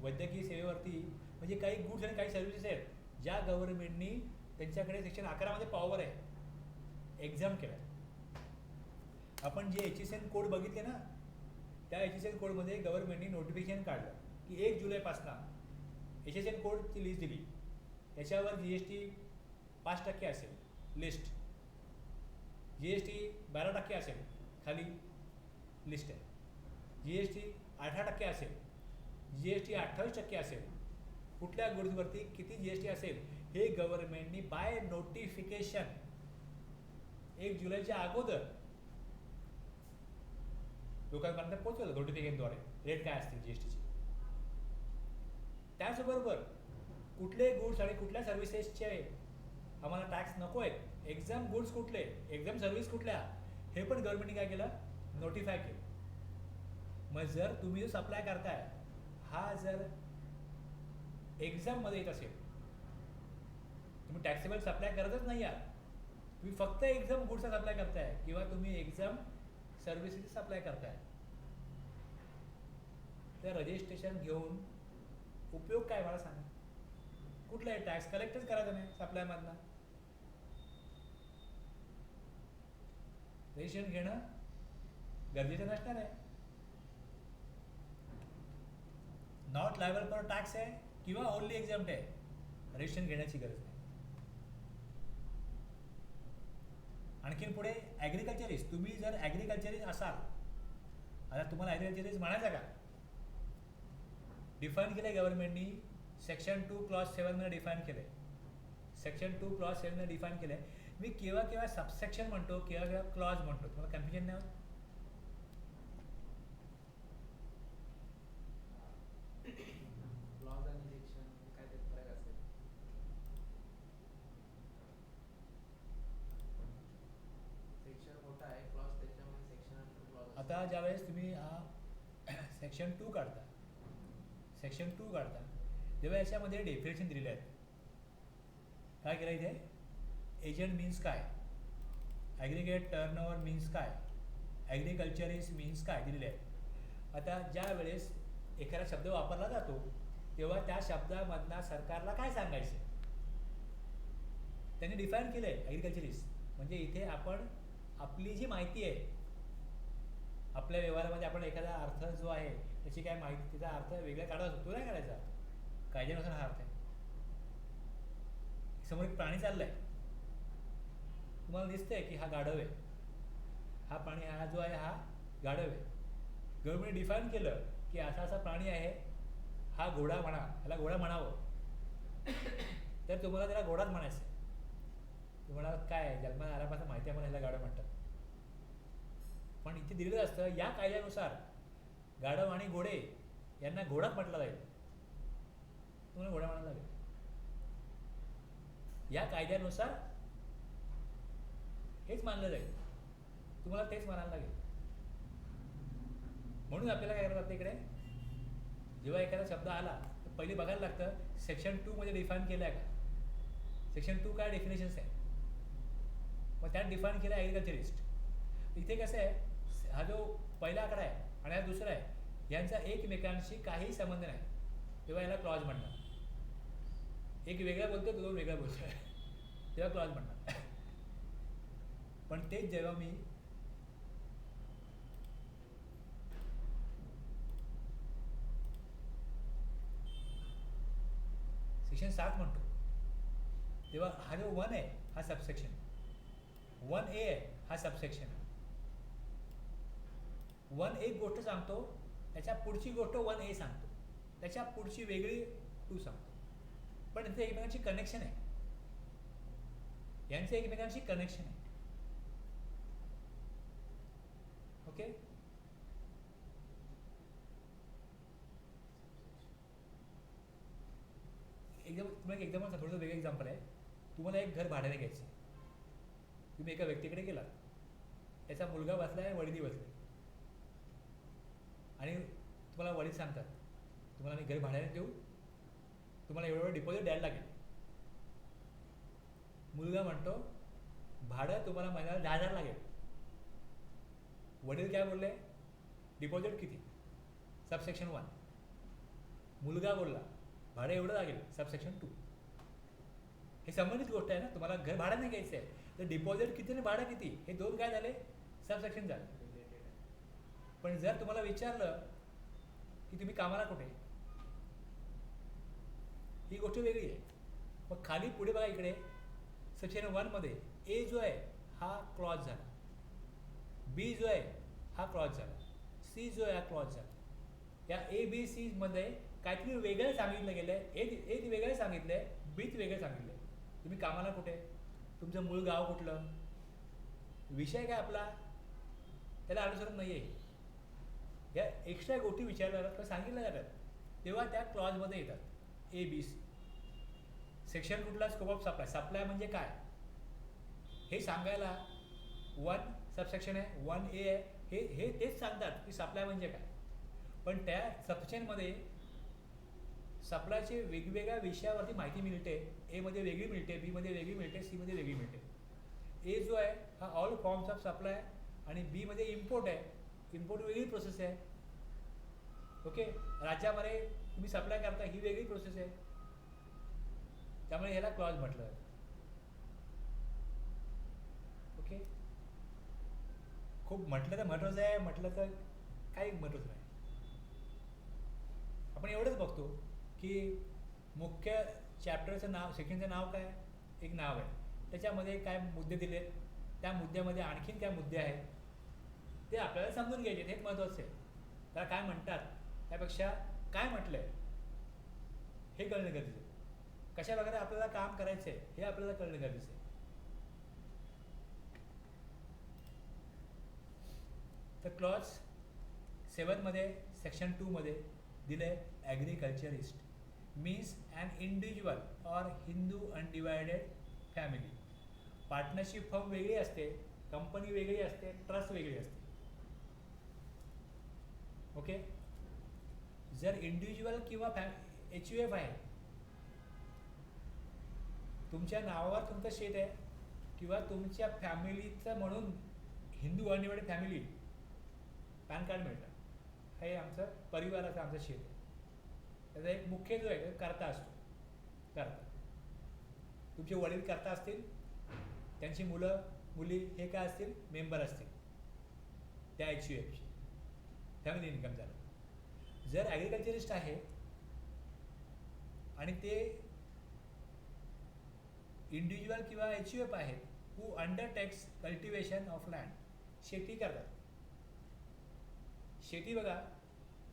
S1: वैद्यकीय सेवेवरती म्हणजे काही गुड्स आणि काही सर्व्हिसेस आहेत ज्या गव्हर्नमेंटनी त्यांच्याकडे सेक्शन 11 मध्ये पॉवर आहे, एक्झाम केला. आपण जे HSN कोड बघितले ना, त्या HSN कोडमध्ये गव्हर्नमेंटनी नोटिफिकेशन काढलं की 1 जुलैपासून HSN कोडची लिस्ट दिली, त्याच्यावर जीएसटी 5% असेल लिस्ट, जीएसटी 12% असेल खाली लिस्ट आहे, जीएसटी 18% असेल, जीएसटी 28% असेल, कुठल्या गुड्सवरती किती जीएसटी असेल हे गव्हर्नमेंटनी बाय नोटिफिकेशन 1 जुलैच्या अगोदर लोकांपर्यंत पोहोचवलं नोटिफिकेशनद्वारे रेट काय असतील जीएसटीचे. त्याचबरोबर कुठले गुड्स आणि कुठल्या सर्व्हिसेसचे आम्हाला टॅक्स नको आहेत, एक्झाम गुड्स कुठले, एक्झाम सर्व्हिस कुठल्या, हे पण गव्हर्नमेंटने काय केलं, नोटिफाय केलं. मग जर तुम्ही जो सप्लाय करताय हा जर एक्झाम मध्ये येत असेल, तुम्ही टॅक्सेबल सप्लाय करतच नाही आहात, तुम्ही फक्त एक्झाम गुड्सचा सप्लाय करताय किंवा तुम्ही एक्झाम सर्व्हिसेस सप्लाय करताय, तर रजिस्ट्रेशन घेऊन उपयोग काय मला सांगा. कुठलाही टॅक्स कलेक्टच करायचा नाही सप्लायमधला. रजिस्ट्रेशन घेणं गरजेचं नसणार आहे. नॉट लायबल फॉर टॅक्स आहे किंवा ओनली एक्झाम्प्ट आहे, रजिस्ट्रेशन घेण्याची गरज नाही. आणखीन पुढे ॲग्रिकल्चरिस्ट, तुम्ही जर ॲग्रिकल्चरिस्ट असाल, आता तुम्हाला ॲग्रिकल्चरिस्ट म्हणायचं का, डिफाईन केलं आहे गव्हर्नमेंटनी, सेक्शन 2 क्लॉज 7 मध्ये डिफाईन केलं आहे, सेक्शन 2 क्लॉज 7 मध्ये डिफाईन केलं आहे. मी केव्हा केव्हा सबसेक्शन म्हणतो, केव्हा केव्हा क्लॉज म्हणतो, तुम्हाला कन्फ्युजन नाही होत.
S2: क्लॉज आणि सेक्शन काय ते फरक असेल. सेक्शन मोठा आहे, क्लॉज त्याच्यामध्ये सेक्शन आणि क्लॉज.
S1: आता ज्यावेळेस तुम्ही सेक्शन 2 काढता, सेक्शन 2 काढता तेव्हा याच्यामध्ये डेफिनेशन दिलेले आहेत. काय केलं इथे, एजंट मीन्स काय, ॲग्रिगेट टर्नओव्हर मीन्स काय, ॲग्रिकल्चरिस्ट मीन्स काय दिलेले आहेत. आता ज्या वेळेस एखादा शब्द वापरला जातो तेव्हा त्या शब्दामधला सरकारला काय सांगायचं त्यांनी डिफाईन केलं आहे ॲग्रिकल्चरिस्ट. म्हणजे इथे आपण आपली जी माहिती आहे आपल्या व्यवहारामध्ये आपण एखादा अर्थ जो आहे त्याची काय माहिती त्याचा अर्थ वेगळा काढत असतो, तो नाही काढायचा, कायद्यानुसार हा अर्थ आहे. समोर एक प्राणी चाललाय, तुम्हाला दिसतंय की हा गाढव आहे, हा प्राणी हा जो आहे हा गाढव आहे. गव्हर्नमेंट डिफाईन केलं की असा असा प्राणी आहे, हा घोडा म्हणा, ह्याला घोडा म्हणावं, तर तुम्हाला त्याला घोडाच म्हणायचं. तुम्हाला काय जन्माला आल्यापासून माहिती आहे मला ह्याला गाढव म्हणतात, पण इथे दिलेलं असतं या कायद्यानुसार गाढव आणि घोडे यांना घोडाच म्हटलं जाईल, तुम्हाला घोडा म्हणायला लागेल. या कायद्यानुसार हेच मानलं जाईल, तुम्हाला तेच म्हणायला लागेल. म्हणून आपल्याला काय करावं लागतं इकडे, जेव्हा एखादा शब्द आला तर पहिले बघायला लागतं सेक्शन 2 मध्ये डिफाईन केलं आहे का, सेक्शन 2 काय डेफिनेशन्स आहे, मग त्यात डिफाईन केलं आहे ॲग्रिकल्चरिस्ट. इथे कसं आहे, हा जो पहिला आकडा आहे आणि हा दुसरा आहे यांचा एकमेकांशी काही संबंध नाही, तेव्हा याला क्लॉज म्हणणार. एक वेगळा बोलतो दोन वेगळा बोलतो तेव्हा क्लॉज म्हणणार. पण तेच जेव्हा मी सेक्शन 7 म्हणतो तेव्हा हा जो 1 आहे हा सबसेक्शन, 1A आहे हा सबसेक्शन आहे. 1 एक गोष्ट सांगतो, त्याच्या पुढची गोष्ट 1A सांगतो, त्याच्या पुढची वेगळी 2 सांगतो, पण इथे एकमेकांची कनेक्शन आहे, यांचे एकमेकांशी कनेक्शन आहे. ओके, एकदम तुम्हाला एकदम थोडंसं वेगळं एक्झाम्पल आहे. तुम्हाला एक घर भाड्याने घ्यायचं आहे, तुम्ही एका व्यक्तीकडे गेलात, त्याचा मुलगा बसला आहे, वडिली बसले आणि तुम्हाला वडील सांगतात तुम्हाला मी घर भाड्याने देऊ, तुम्हाला एवढं डिपॉझिट द्यायला लागेल. मुलगा म्हणतो भाडं तुम्हाला महिन्याला 10,000 लागेल. वडील काय बोलले, डिपॉझिट किती, सबसेक्शन 1. मुलगा बोलला भाडं एवढं लागेल, सबसेक्शन 2. हे संबंधित गोष्ट आहे ना, तुम्हाला घर भाड्याने घ्यायचं आहे तर डिपॉझिट किती आणि भाडं किती हे दोन काय झाले, सबसेक्शन झाले. पण जर तुम्हाला विचारलं की तुम्ही कामाला कुठे, ही गोष्ट वेगळी आहे. मग खाली पुढे बघा इकडे सेक्शन 1 मध्ये ए जो आहे हा क्लॉज झाला, बी जो आहे हा क्लॉज झाला, सी जो आहे हा क्लॉज झाला. या ABC मध्ये काहीतरी वेगळं सांगितलं गेलं आहे, ए वेगळं सांगितलं आहे, बीच वेगळं सांगितलं आहे. तुम्ही कामाला कुठे, तुमचं मूळ गाव कुठलं, विषय काय आपला त्याला अनुसरून नाही आहे. या एक्स्ट्रा गोष्टी विचारल्या जातात किंवा सांगितल्या जातात तेव्हा त्या क्लॉजमध्ये येतात. ABC सेक्शन कुठला, स्कोप ऑफ सप्लाय, सप्लाय म्हणजे काय हे सांगायला 1 सबसेक्शन आहे, 1A आहे, हे तेच सांगतात की सप्लाय म्हणजे काय. पण त्या सबसेक्शनमध्ये सप्लायचे वेगवेगळ्या विषयावरती माहिती मिळते. ए मध्ये वेगळी मिळते, बी मध्ये वेगळी मिळते, सी मध्ये वेगळी मिळते. ए जो आहे हा ऑल फॉर्म्स ऑफ सप्लाय आणि बी मध्ये इम्पोर्ट आहे, इम्पोर्ट वेगळी प्रोसेस आहे. ओके, राज्यामध्ये तुम्ही सप्लाय करता ही वेगळी प्रोसेस आहे, त्यामुळे ह्याला क्लॉज म्हटलं जातं. ओके, खूप म्हटलं तर महत्त्वाचं आहे, म्हटलं तर काही महत्त्वाचं नाही. आपण एवढंच बघतो की मुख्य चॅप्टरचं नाव, सेक्शनचं नाव काय, एक नाव आहे, त्याच्यामध्ये काय मुद्दे दिलेत, त्या मुद्द्यामध्ये आणखीन काय मुद्दे आहेत ते आपल्याला समजून घ्यायचे, हेच महत्त्वाचं आहे. त्याला काय म्हणतात त्यापेक्षा काय म्हटलं आहे हे कळणं गरजेचं आहे. कशा प्रकारे आपल्याला काम करायचं आहे हे आपल्याला कळणं गरजेचं आहे. तर क्लॉज 7 मध्ये सेक्शन 2 मध्ये दिले agriculturist means an individual or Hindu undivided family. Partnership firm वेगळी असते, कंपनी वेगळी असते, ट्रस्ट वेगळी असते. ओके, जर इंडिव्हिज्युअल किंवा HUF आहे, तुमच्या नावावर तुमचं शेत आहे किंवा तुमच्या फॅमिलीचं म्हणून Hindu undivided family pan card मिळतं. हे आमचं परिवाराचं आमचं शेत आहे. त्याचा एक मुख्य जो आहे तो कर्ता असतो. कर्ता. तुमचे वडील कर्ता असतील, त्यांची मुलं मुली हे काय असतील, मेंबर असतील त्या HUFचे. फॅमिली इन्कम झालं. जर ॲग्रिकल्चरिस्ट आहे आणि ते इंडिव्हिज्युअल किंवा HUF आहेत हू अंडरटेक्स कल्टिवेशन ऑफ लँड, शेती करतात. शेती बघा,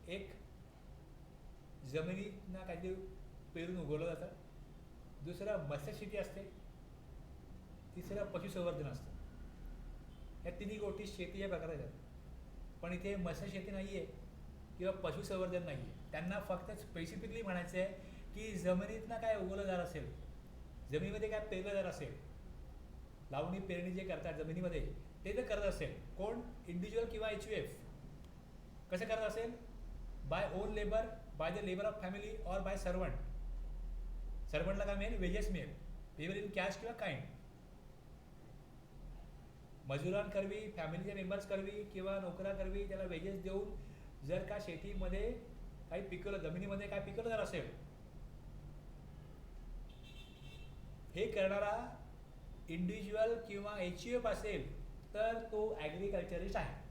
S1: एक जमिनीतना काहीतरी पेरून उगवलं जातं, दुसरं मत्स्यशेती असते, तिसरं पशुसंवर्धन असतं. या तिन्ही गोष्टी शेती या प्रकारात येतात. पण इथे मत्स्यशेती नाही आहे किंवा पशुसंवर्धन नाही आहे. त्यांना फक्त स्पेसिफिकली म्हणायचं आहे की जमिनीतनं काय उगवलं जात असेल, जमिनीमध्ये काय पेरलं जात असेल, लावणी पेरणी जे करतात जमिनीमध्ये ते जर करत असेल कोण, इंडिव्हिज्युअल किंवा HUF, कसं करत असेल, by own labour, by the labour of family or by servant. सर्वंटला काय मिळेल, वेजेस मिळेल, पेवर इन कॅश किंवा काइंड. मजुरांकरवी, फॅमिलीच्या मेंबर्स करवी किंवा नोकरांकरवी त्याला वेजेस देऊन जर का शेतीमध्ये काही पिकवलं, जमिनीमध्ये काय पिकवलं जर असेल, हे करणारा इंडिव्हिज्युअल किंवा HUF असेल तर तो ॲग्रिकल्चरिस्ट आहे.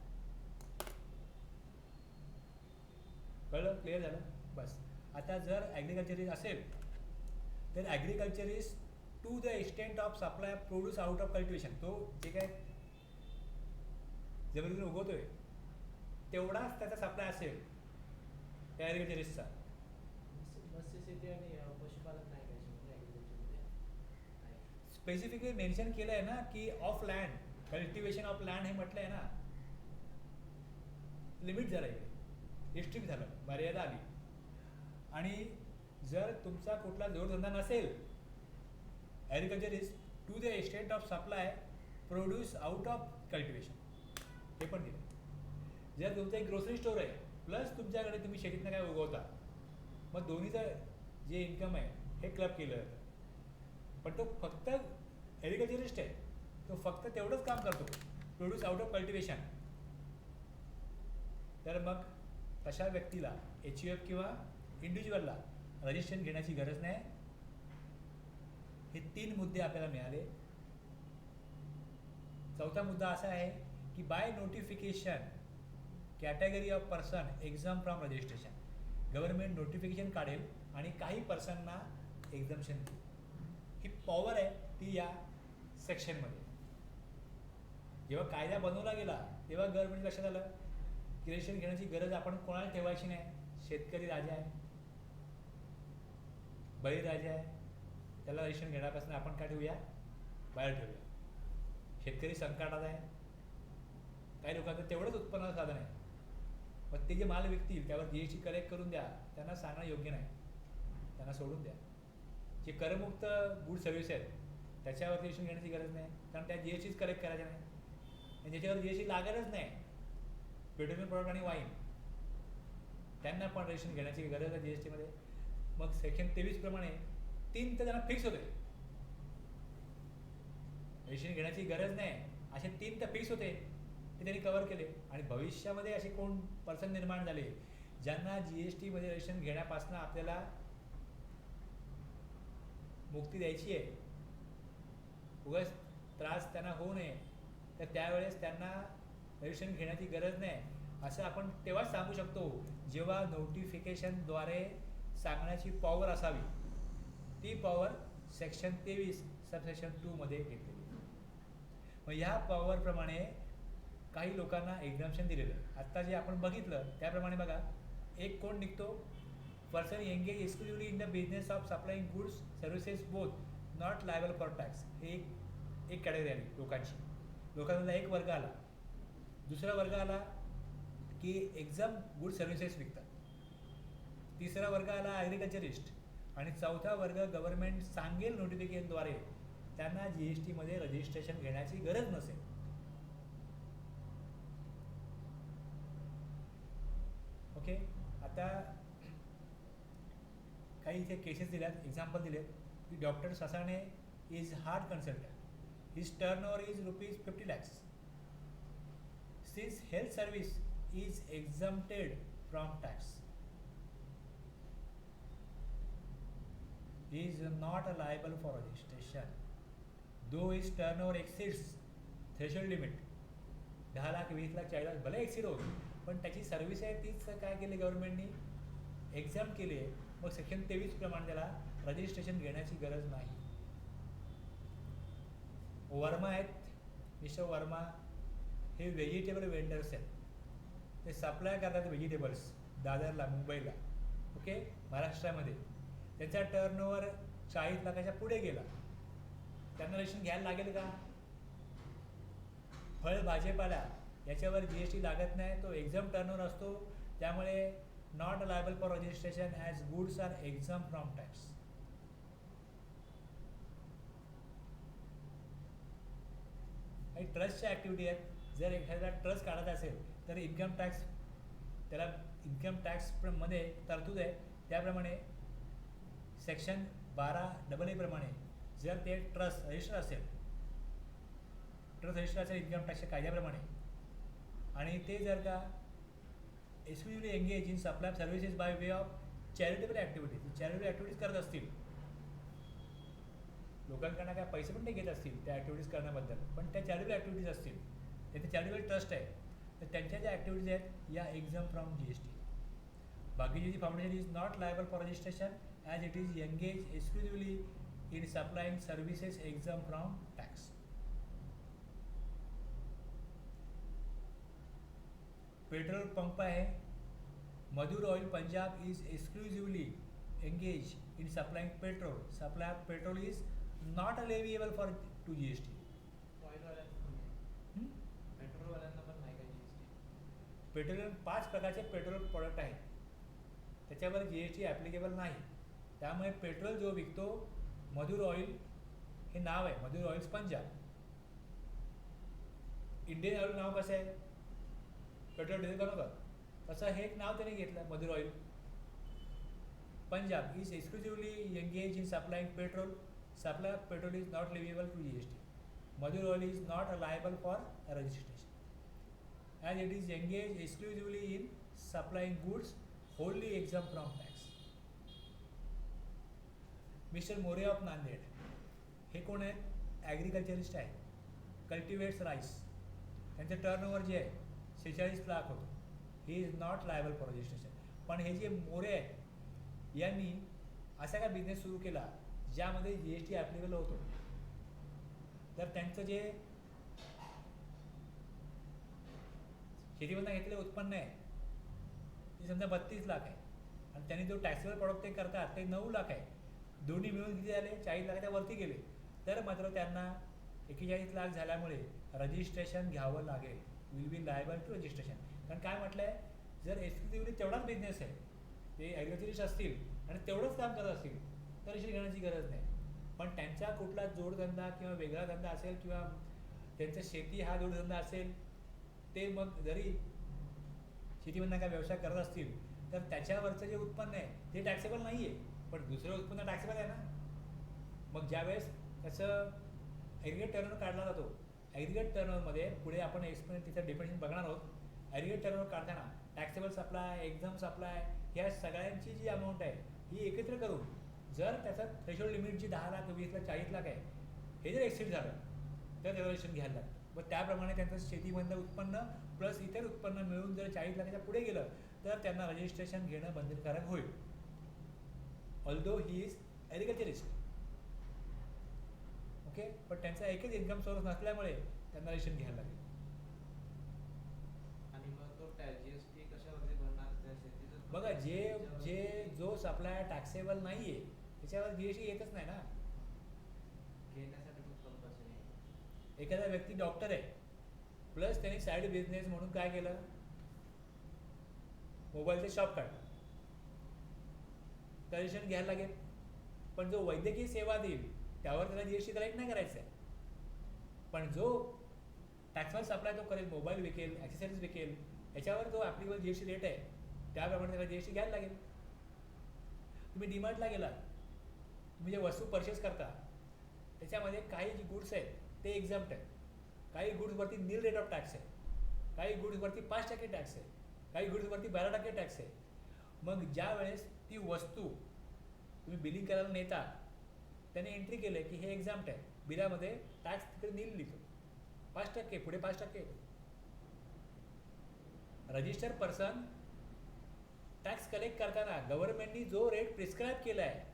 S1: कळलं, क्लिअर झालं बस. आता जर ॲग्रिकल्चरिस्ट असेल तर agriculturist to the extent of supply produce out of cultivation, तो जे काय जमिनीतून उगवतोय तेवढाच त्याचा सप्लाय असेल त्या ॲग्रिकल्चरिस्टचा.
S2: मत्स्यशेती आणि पशुपालन नाही काय शिकवलं ॲग्रिकल्चरमध्ये? नाही.
S1: स्पेसिफिकली मेन्शन केलं आहे ना की of land, cultivation of land हे म्हटलं आहे ना. लिमिट झालं आहे, रिस्ट्रिक्ट झालं, मर्यादा आली. आणि जर तुमचा कुठला जोडधंदा नसेल, agriculturist to the extent of supply produce out of cultivation, हे पण दिलं. जर तुमचं एक ग्रोसरी स्टोअर आहे प्लस तुमच्याकडे तुम्ही शेतीतनं काय उगवता, मग दोन्हीचं जे इन्कम आहे हे क्लब केलं जातं. पण तो फक्त ॲग्रिकल्चरिस्ट आहे, तो फक्त तेवढंच काम करतो, प्रोड्यूस आउट ऑफ कल्टिवेशन. तर मग तशा व्यक्तीला HUF किंवा इंडिव्हिज्युअलला रजिस्ट्रेशन घेण्याची गरज नाही. हे 3 मुद्दे आपल्याला मिळाले. चौथा मुद्दा असा आहे की by notification category of person exam from registration, government notification काढेल आणि काही पर्सनना एक्झाम्शन देईल. ही पॉवर आहे ती या सेक्शनमध्ये. जेव्हा कायदा बनवला गेला तेव्हा गव्हर्नमेंट लक्षात आलं की रजिस्ट्रेशन घेण्याची गरज आपण कोणाला ठेवायची नाही. शेतकरी राजा आहे, बळीराजा आहे, त्याला रजिस्ट्रेशन घेण्यापासून आपण काय ठेवूया, बाहेर ठेवूया. शेतकरी संकटात आहे, काही लोकांचं तेवढंच उत्पन्नाचं साधन आहे, मग ते जे माल विकतील त्यावर GST कलेक्ट करून द्या, त्यांना सांगणं योग्य नाही, त्यांना सोडून द्या. जे करमुक्त गुड सर्व्हिस आहेत त्याच्यावर रजिस्ट्रेशन घेण्याची गरज नाही, कारण त्या GSTच कलेक्ट करायच्या नाही आणि ज्याच्यावर GST लागतच नाही, पेट्रोलियम प्रॉडक्ट आणि वाईन, त्यांना पण रजिस्ट्रेशन घेण्याची गरज आहे GSTमध्ये. मग सेक्शन 23 प्रमाणे 3 तर त्यांना फिक्स होते, रजिस्ट्रेशन घेण्याची गरज नाही असे 3 तर फिक्स होते, ते त्यांनी कव्हर केले. आणि भविष्यामध्ये असे कोण पर्सन निर्माण झाले ज्यांना GSTमध्ये रजिस्ट्रेशन घेण्यापासून आपल्याला मुक्ती द्यायची आहे, उगाच त्रास त्यांना होऊ नये, तर त्यावेळेस त्यांना रजिस्ट्रेशन घेण्याची गरज नाही असं आपण तेव्हाच सांगू शकतो जेव्हा नोटिफिकेशनद्वारे सांगण्याची पॉवर असावी. ती पॉवर सेक्शन 23 सबसेक्शन 2 मध्ये घेतलेली. मग ह्या पॉवरप्रमाणे काही लोकांना एक्झाम्शन दिलेलं आहे. आत्ता जे आपण बघितलं त्याप्रमाणे बघा, एक कोण निघतो, person engage exclusively in the business of supplying goods services both not liable for tax. हे एक कॅटेगरी आली लोकांची. लोकांना एक वर्ग आला. दुसरा वर्ग आला की एक्झाम गुड सर्व्हिसेस विकतात. तिसरा वर्ग आला ॲग्रिकल्चरिस्ट. आणि चौथा वर्ग गव्हर्नमेंट सांगेल नोटिफिकेशनद्वारे त्यांना GSTमध्ये रजिस्ट्रेशन घेण्याची गरज नसेल. ओके, आता काही इथे केसेस दिल्यात, एक्झाम्पल दिलेत की doctor Sasane is heart consultant, his turnover is ₹50 lakhs. Since health service is exempted from tax. He is not liable for registration though his turnover exceeds threshold limit. 10 lakh 20 lakh 40 lakh भले एक्सिड होत, पण त्याची सर्व्हिस आहे तीच काय केली गव्हर्नमेंटनी एक्झाम केली आहे. मग सेक्शन 23 प्रमाणे त्याला रजिस्ट्रेशन घेण्याची गरज नाही. वर्मा आहेत, मिस्टर वर्मा हे व्हेजिटेबल वेंडर्स आहेत. ते सप्लाय करतात व्हेजिटेबल्स दादरला, मुंबईला, ओके, महाराष्ट्रामध्ये. त्यांचा टर्नओव्हर 40 लाखाच्या पुढे गेला, त्यांना रजिस्ट्रेशन घ्यायला लागेल का? फळ भाजीपाला याच्यावर GST लागत नाही, तो एक्झाम टर्नओव्हर असतो, त्यामुळे not liable for registration as goods are exempt from tax. काही ट्रस्टच्या ॲक्टिव्हिटी आहेत. जर एखाद्या ट्रस्ट काढत असेल तर इन्कम टॅक्स, त्याला इन्कम टॅक्समध्ये तरतूद आहे. त्याप्रमाणे सेक्शन 12AA प्रमाणे जर ते ट्रस्ट रजिस्टर असेल, ट्रस्ट रजिस्टर असेल इन्कम टॅक्सच्या कायद्याप्रमाणे, आणि ते जर का exclusively engage in supply of services by way of charitable activities करत असतील, लोकांकडनं काय पैसे पण नाही घेत असतील त्या ॲक्टिव्हिटीज करण्याबद्दल, पण त्या चॅरिटेबल ॲक्टिव्हिटीज असतील, त्याचे चॅरिटेबल ट्रस्ट आहे, तर त्यांच्या ज्या ॲक्टिव्हिटीज आहेत या exempt from GST. Bhagyajyoti foundation is not liable for registration as it is engage exclusively in supplying services exempt from tax. Petrol pump आहे, Madhur oil Punjab is exclusively engage in supplying petrol. Supply of petrol is not leviable for to GST.
S2: ऑइलवाल्यांना पण नाही, पेट्रोलवाल्यांना पण नाही का GST?
S1: Petrol 5 प्रकारचे petrol product आहेत, त्याच्यावर GST ॲप्लिकेबल नाही. त्यामुळे पेट्रोल जो विकतो, मधुर ऑइल हे नाव आहे, मधुर ऑइल्स पंजाब. इंडियन ऑइल नाव कसं आहे, पेट्रोल डिझेल बनवतात, तसं हे एक नाव त्याने घेतलं, Madhur oil Punjab is exclusively engage in supplying petrol. Supply of petrol is not leviable to GST. Madhur oil is not liable for registration as it is engage exclusively in supplying goods wholly exempt from tax. Mister More of Nanded हे कोण आहेत? ॲग्रिकल्चरिस्ट आहेत, cultivates rice. त्यांचं turnover जे आहे 46 लाख होतं. He is not liable for registration. पण हे जे मोरे आहेत यांनी असा काय बिझनेस सुरू केला ज्यामध्ये GST ॲप्लिकेबल होतो, तर त्यांचं जे शेतीमधनं घेतलेलं उत्पन्न आहे ते समजा 32 लाख आहे, आणि त्यांनी जो टॅक्सेबल प्रॉडक्ट ते करतात ते 9 लाख आहे. दोन्ही मिळून किती झाले? 40 लाखाच्या वरती गेले. तर मात्र त्यांना 41 लाख झाल्यामुळे रजिस्ट्रेशन घ्यावं लागेल, will be liable to registration. कारण काय म्हटलं आहे, जर एक्सक्लुझिव्हली तेवढाच बिझनेस आहे, ते ॲग्रिकल्चरिस्ट असतील आणि तेवढंच काम करत असतील तर रजिस्ट्रेशन घेण्याची गरज नाही. पण त्यांचा कुठला जोडधंदा किंवा वेगळा धंदा असेल, किंवा त्यांचं शेती हा जोडधंदा असेल, ते मग जरी शेतीमधनं काय व्यवसाय करत असतील तर त्याच्यावरचं जे उत्पन्न आहे ते टॅक्सेबल नाही आहे, पण दुसरं उत्पन्न टॅक्सेबल आहे ना. मग ज्यावेळेस त्याचं ॲग्रिगेट टर्नओव्हर काढला जातो, ॲग्रिगेट टर्नओव्हरमध्ये पुढे आपण एक्सप्लेन तिचं डिफिनेशन बघणार आहोत. ॲग्रिगेट टर्नओव्हर काढताना टॅक्सेबल सप्लाय, एक्झाम सप्लाय ह्या सगळ्यांची जी अमाऊंट आहे ही एकत्र करून जर त्याचं थ्रेशोल्ड लिमिट जी 10 लाख 20 लाख 40 लाख आहे हे जर एक्सिड झालं तर त्याचं रजिस्ट्रेशन घ्यायला लागतं. मग त्याप्रमाणे त्यांचं शेतीमधलं उत्पन्न प्लस इतर उत्पन्न मिळून जर 40 लाखाच्या पुढे गेलं तर त्यांना रजिस्ट्रेशन घेणं बंधनकारक होईल, ऑल्दो ही इज ॲग्रिकल्चरिस्ट. ओके, पण त्यांचा एकच इन्कम सोर्स नसल्यामुळे त्यांना रजिस्ट्रेशन घ्यायला लागेल.
S2: आणि मग तो GST कशावरती भरणार? त्या शेतीचं
S1: बघा, जो सप्लाय टॅक्सेबल नाही आहे त्याच्यावर GST येतच नाही ना.
S2: घेण्यासाठी खूप कंपल्सरी आहे.
S1: एखादा व्यक्ती डॉक्टर आहे प्लस त्यांनी साईड बिझनेस म्हणून काय केलं, मोबाईलचे शॉप काढलं, तर रजिस्ट्रेशन घ्यायला लागेल. पण जो वैद्यकीय सेवा देईल त्यावर त्याला GST कलेक्ट नाही करायचं आहे. पण जो टॅक्सेबल सप्लाय तो करेल, मोबाईल विकेल, ॲक्सेसरीज विकेल, याच्यावर जो ॲप्लिकेबल GST रेट आहे त्याप्रमाणे त्याला GST घ्यायला लागेल. तुम्ही डीमार्टला गेलात, तुम्ही जे वस्तू परचेस करता त्याच्यामध्ये काही जे गुड्स आहेत ते एक्झाम्प्ट आहेत, काही गुड्सवरती नील रेट ऑफ टॅक्स आहे, काही गुड्सवरती 5% टॅक्स आहे. काही गुड्सवरती 12% टॅक्स आहे. मग ज्या वेळेस ती वस्तू तुम्ही बिलिंग करायला नेता, त्याने एंट्री केलं की हे एक्झाम्प्ट आहे, बिलामध्ये टॅक्स तिकडे नील लिहितो 5%, पुढे 5% येतो. रजिस्टर पर्सन टॅक्स कलेक्ट करताना गव्हर्नमेंटनी जो रेट प्रिस्क्राईब केला आहे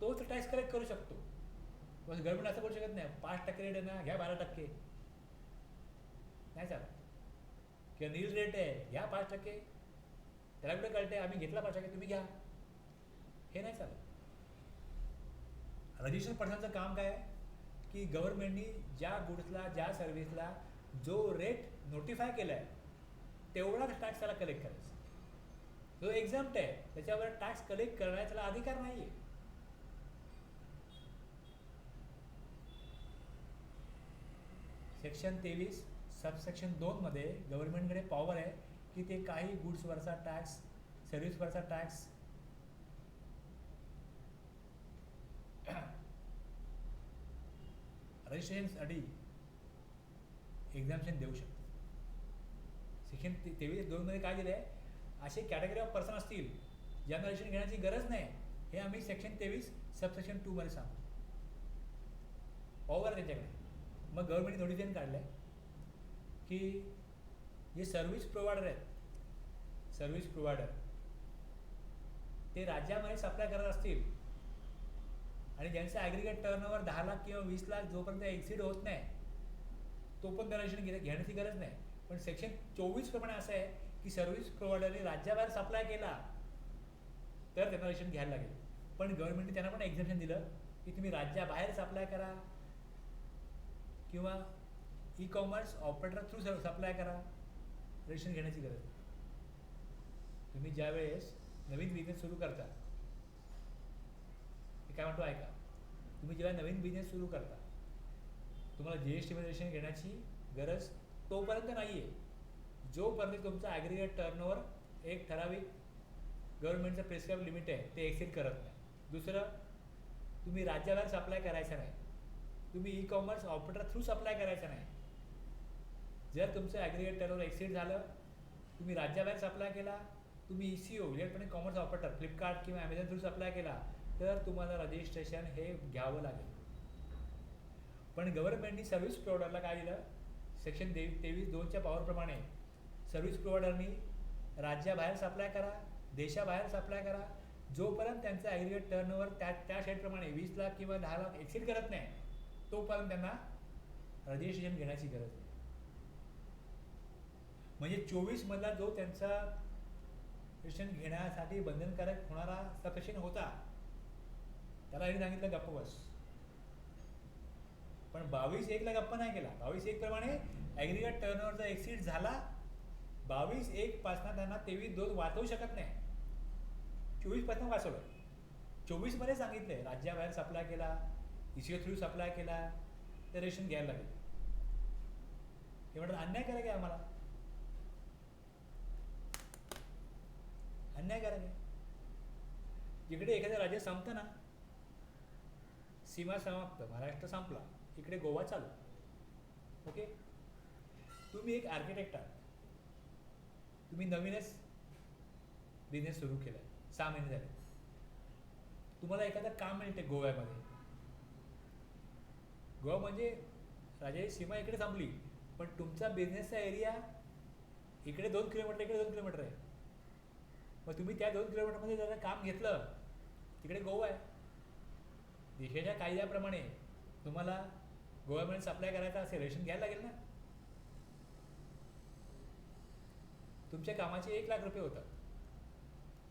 S1: तोच टॅक्स कलेक्ट करू शकतो. पण गव्हर्नमेंट असं करू शकत नाही 5% रेट आहे ना घ्या 12%, नाही चालत. किंवा नील रेट आहे घ्या 5%, त्याला कुठे कळते आम्ही घेतला 5%, तुम्ही घ्या, हे नाही चालत. रजिस्टर पर्सनचं काम काय आहे की गव्हर्नमेंटनी ज्या गुड्सला ज्या सर्व्हिसला जो रेट नोटिफाय केला आहे तेवढाच टॅक्स त्याला कलेक्ट करायचा. जो एक्झाम्प्ट आहे त्याच्यावर टॅक्स कलेक्ट करण्याचा त्याला अधिकार नाही आहे. सेक्शन 23 सबसेक्शन 2 मध्ये गव्हर्नमेंटकडे पॉवर आहे की ते काही गुड्सवरचा टॅक्स, सर्व्हिसवरचा टॅक्स रजिस्ट्रेशनसाठी एक्झाम्पशन देऊ शकतो. सेक्शन 23(2) मध्ये काय दिलं आहे, असे कॅटेगरी ऑफ पर्सन असतील ज्यांना रजिस्ट्रेशन घेण्याची गरज नाही, हे आम्ही सेक्शन 23 सबसेक्शन 2 मध्ये सांगतो. पॉवर त्यांच्याकडे. मग गव्हर्नमेंटने नोटिफिकेशन काढलं आहे की जे सर्व्हिस प्रोव्हायडर आहेत, सर्व्हिस प्रोव्हायडर ते राज्यामध्ये सप्लाय करत असतील आणि ज्यांचं ॲग्रिगेट टर्नओव्हर 10 लाख किंवा 20 लाख जोपर्यंत एक्सिड होत नाही तोपर्यंत रजिस्ट्रेशन घेण्याची गरज नाही. पण सेक्शन 24 प्रमाणे असं आहे की सर्व्हिस प्रोव्हायडरने राज्याबाहेर सप्लाय केला तर त्यांना रजिस्ट्रेशन घ्यायला लागेल. पण गव्हर्नमेंटने त्यांना पण एक्झम्पशन दिलं की तुम्ही राज्याबाहेर सप्लाय करा किंवा e commerce operator through supply करा, रजिस्ट्रेशन घेण्याची गरज नाही. तुम्ही ज्यावेळेस नवीन बिझनेस सुरू करता, मी काय म्हणतो ऐका, तुम्ही जेव्हा नवीन बिझनेस सुरू करता तुम्हाला GST मध्ये रजिस्ट्रेशन घेण्याची गरज तोपर्यंत नाही आहे जोपर्यंत तुमचा ॲग्रिगेट टर्नओव्हर एक ठराविक गव्हर्नमेंटचं प्रिस्क्राईब लिमिट आहे ते एक्सिड करत नाही. दुसरं, तुम्ही राज्याबाहेर सप्लाय करायचं नाही, तुम्ही e commerce operator through supply करायचं नाही. जर तुमचं ॲग्रिगेट टर्नओव्हर एक्सिड झालं, तुम्ही राज्याबाहेर सप्लाय केला, तुम्ही ECO electronic commerce operator Flipkart किंवा ॲमेझॉन थ्रू सप्लाय केला तर तुम्हाला रजिस्ट्रेशन हे घ्यावं लागेल. पण गव्हर्नमेंटनी सर्व्हिस प्रोव्हायडरला काय दिलं, सेक्शन 23(2)च्या पॉवरप्रमाणे सर्व्हिस प्रोव्हायडरनी राज्याबाहेर सप्लाय करा, देशाबाहेर सप्लाय करा, जोपर्यंत त्यांचं ॲग्रिगेट टर्नओव्हर त्या शेडप्रमाणे 20 लाख किंवा 10 लाख एक्सिड करत नाही तोपर्यंत त्यांना रजिस्ट्रेशन घेण्याची गरज नाही. म्हणजे 24 मधला जो त्यांचा रजिस्ट्रेशन घेण्यासाठी बंधनकारक होणारा सबसेक्शन होता त्याला हे सांगितलं गप्प बस. पण 22(1) ला गप्पा नाही केला. 22(1) प्रमाणे ॲग्रिगेट टर्नओव्हर जर एक्सिड झाला 22(1) पासून त्यांना 23(2) वाचवू शकत नाही. 24 पासून वाचवलं. 24 मध्ये सांगितलंय राज्याबाहेर सप्लाय केला, ECO थ्रू सप्लाय केला तर रजिस्ट्रेशन घ्यायला लागेल. हे म्हणतात अन्याय करा काय आम्हाला, अन्याय करा काय. जिकडे एखाद्या राज्य संपतं ना, सीमा समाप्त, महाराष्ट्र संपला, इकडे गोवा चालू. ओके, तुम्ही एक आर्किटेक्ट आहात, तुम्ही नवीनच बिझनेस सुरू केला आहे, 6 महिने झाले, तुम्हाला एखादं काम मिळते गोव्यामध्ये. गोवा म्हणजे राज्याची सीमा इकडे संपली पण तुमचा बिझनेसचा एरिया इकडे 2 किलोमीटर, इकडे 2 किलोमीटर आहे. मग तुम्ही त्या 2 किलोमीटरमध्ये जर काम घेतलं, तिकडे गोवा आहे, देशाच्या कायद्याप्रमाणे तुम्हाला गोव्यामध्ये सप्लाय करायचा असेल रजिस्ट्रेशन घ्यायला लागेल ना. तुमच्या कामाचे 1 लाख रुपये होतात,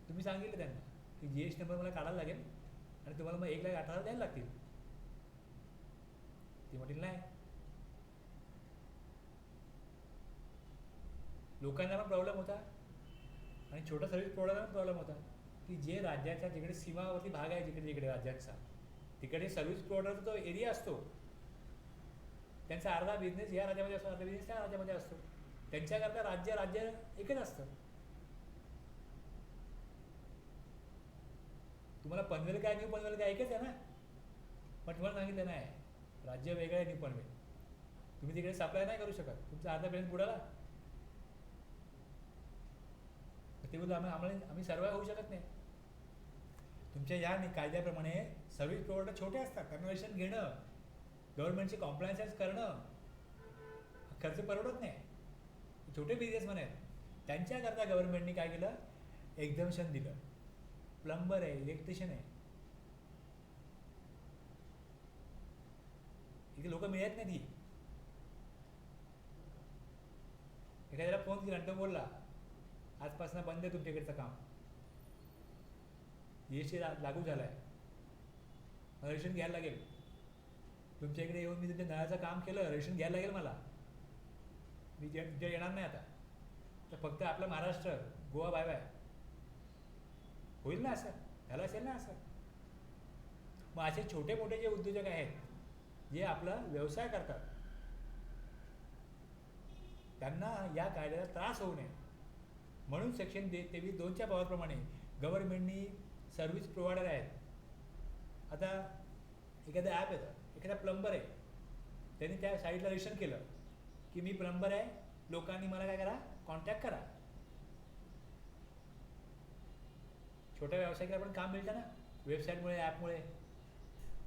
S1: तुम्ही सांगितलं त्यांना की GST नंबर मला काढायला लागेल आणि तुम्हाला मग 1,18,000 द्यायला लागतील. ती म्हटली नाही. लोकांना पण प्रॉब्लेम होता आणि छोटा सर्व्हिस प्रोव्हायडरला प्रॉब्लेम होता की जे राज्याच्या जिकडे सीमावर्ती भाग आहे, जिकडे जिकडे राज्याचा तिकडे सर्व्हिस प्रोव्हायडरचा जो एरिया असतो त्यांचा अर्धा बिझनेस या राज्यामध्ये असतो, अर्धा बिझनेस त्या राज्यामध्ये असतो. त्यांच्याकरता राज्य एकच असतं. तुम्हाला पनवेल काय न्यू पनवेल काय एकच आहे ना. पण तुम्हाला सांगितलं नाही, राज्य वेगळं आहे न्यू पनवेल, तुम्ही तिकडे सप्लाय नाही करू शकत, तुमचा अर्धा बिझनेस बुडाला. ते बोलतो आम्ही सर्वाय होऊ शकत नाही. तुमच्या या कायद्याप्रमाणे सर्व्हिस प्रोव्हायडर छोटे असतात, त्यांना लायसन घेणं, गव्हर्नमेंटची कॉम्प्लायन्स करणं खर्च परवडत नाही. छोटे बिझनेसमॅन आहेत, त्यांच्याकरता गव्हर्नमेंटने काय केलं, एक्झम्पशन दिलं. प्लंबर आहे, इलेक्ट्रिशियन आहे, इथे लोक मिळत नाही. ती एखाद्याला फोन केला आणि तो बोलला आजपासून बंद आहे तुमच्याकडचं काम, जीएसटी लागू झाला आहे, मला रेशन घ्यायला लागेल, तुमच्या इकडे येऊन मी तुमच्या नळाचं काम केलं, रेशन घ्यायला लागेल मला, मी तुमच्या येणार नाही आता. तर फक्त आपलं महाराष्ट्र, गोवा बाय बाय होईल ना असं, झालं असेल ना असं. मग असे छोटे मोठे जे उद्योजक आहेत जे आपला व्यवसाय करतात, त्यांना या कायद्याचा त्रास होऊ नये म्हणून सेक्शन 23(2)च्या पावरप्रमाणे गव्हर्नमेंटनी सर्व्हिस प्रोव्हायडर आहेत. आता एखादं ॲप येतं, एखादा प्लंबर आहे, त्यांनी त्या साईटला रजिस्टर केलं की मी प्लंबर आहे, लोकांनी मला काय करा, कॉन्टॅक्ट करा. छोट्या व्यावसायिकाला पण काम मिळतं ना वेबसाईटमुळे, ॲपमुळे.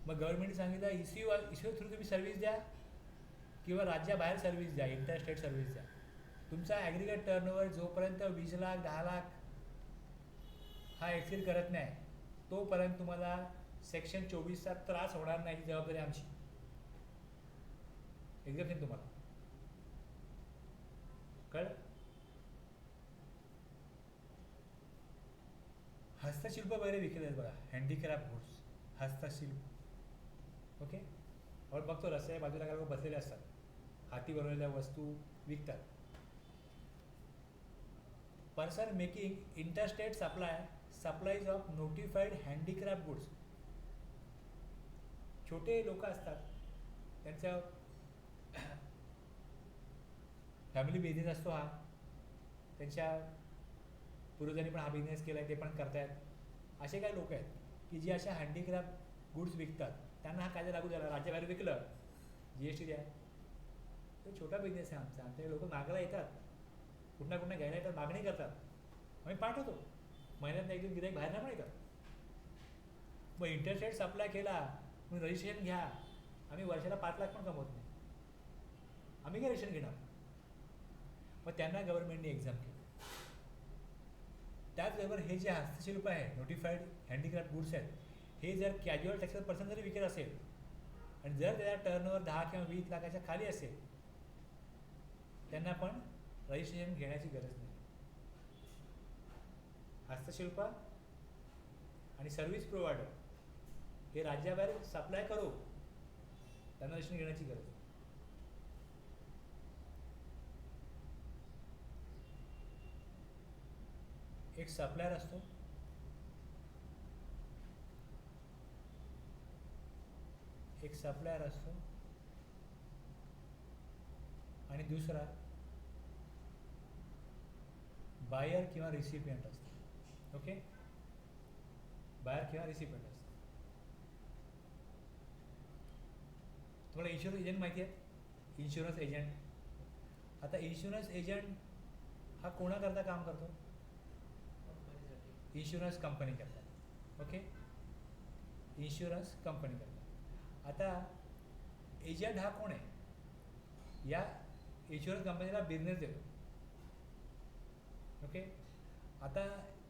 S1: मग गव्हर्नमेंटने सांगितलं इश्यू थ्रू तुम्ही सर्व्हिस द्या किंवा राज्याबाहेर सर्व्हिस द्या, इंटरस्टेट सर्व्हिस द्या. तुमचा ॲग्रिगेट टर्नओव्हर जोपर्यंत 20 लाख 10 लाख हा एक्सिड करत नाही तोपर्यंत तुम्हाला सेक्शन 24चा त्रास होणार नाही, जबाबदारी आमची. एक्झॅम्पशन तुम्हाला कळलं. हस्तशिल्प वगैरे विकले आहेत बघा, हँडीक्राफ्ट गुड्स, हस्तशिल्प. ओके, आपण बघतो रस्त्याच्या बाजूला काय लोक बसलेले असतात, हाती बनवलेल्या वस्तू विकतात. Person making interstate supplies of notified handicraft goods. छोटे लोक असतात, त्यांचा फॅमिली बिझनेस असतो हा, त्यांच्या पूर्वजांनी पण हा बिझनेस केला आहे, ते पण करतायत. असे काही लोक आहेत की जे अशा हँडीक्राफ्ट गुड्स विकतात, त्यांना हा कायदा लागू झाला. राज्याबाहेर विकलं जीएसटी द्या. तो छोटा बिझनेस आहे आमचा, आमच्याकडे लोक मागायला येतात, कुठं घ्यायला येतात, मागणी करतात, आम्ही पाठवतो. महिन्यात एक दोन गिऱ्हाईक बाहेर पण येतात. मग इंटरस्टेट सप्लाय केला, मग रजिस्ट्रेशन घ्या. आम्ही वर्षाला 5 लाख पण कमवत नाही, आम्ही काय रजिस्ट्रेशन घेणार. मग त्यांना गव्हर्नमेंटने एक्झाम केली. त्याचबरोबर हे जे हस्तशिल्प आहे, नोटिफाईड हँडीक्राफ्ट गुड्स आहेत, हे जर कॅज्युअल टॅक्सेबल पर्सन जरी विकत असेल आणि जर त्याचा टर्नओव्हर 10 किंवा 20 लाखाच्या खाली असेल, त्यांना पण रजिस्ट्रेशन घेण्याची गरज नाही. हस्तशिल्प आणि सर्व्हिस प्रोव्हायडर हे राज्याबाहेर सप्लाय करू, त्यांना रजिस्ट्रेशन घेण्याची गरज नाही. एक सप्लायर असतो, आणि दुसरा बायर किंवा रिसिपियंट असतो. ओके, बायर किंवा रिसिपियंट असतो. तुम्हाला इन्शुरन्स एजंट माहिती आहे, इन्शुरन्स एजंट. आता इन्शुरन्स एजंट हा कोणाकरता काम करतो, इन्शुरन्स कंपनी करतात. ओके, इन्शुरन्स कंपनी करतात. आता एजंट हा कोण आहे, या इन्शुरन्स कंपनीला बिझनेस देतो. ओके, आता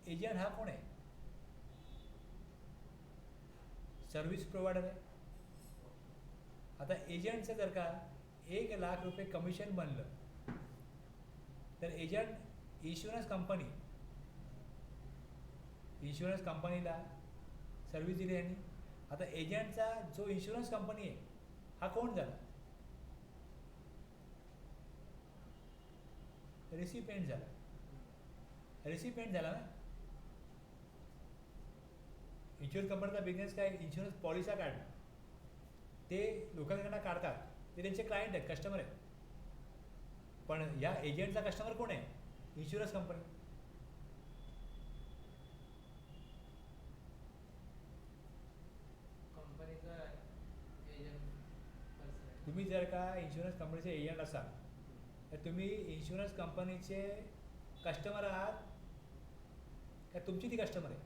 S1: एजंट हा कोण आहे, सर्व्हिस प्रोव्हायडर आहे. आता एजंटचं जर का 1 लाख रुपये कमिशन बनलं तर एजंट इन्शुरन्स कंपनीला सर्व्हिस दिली यांनी. आता एजंटचा जो इन्शुरन्स कंपनी आहे हा कोण झाला, रिसिपियंट झाला. रिसिपियंट झाला ना. इन्शुरन्स कंपनीचा बिझनेस काय, इन्शुरन्स पॉलिसा काढणं. ते लोकांकडनं काढतात, ते त्यांचे क्लायंट आहेत, कस्टमर आहेत. पण या एजंटचा कस्टमर कोण आहे, इन्शुरन्स कंपनी. तुम्ही जर का इन्शुरन्स कंपनीचे एजंट असाल तर तुम्ही इन्शुरन्स कंपनीचे कस्टमर आहात का तुमची ती कस्टमर आहे?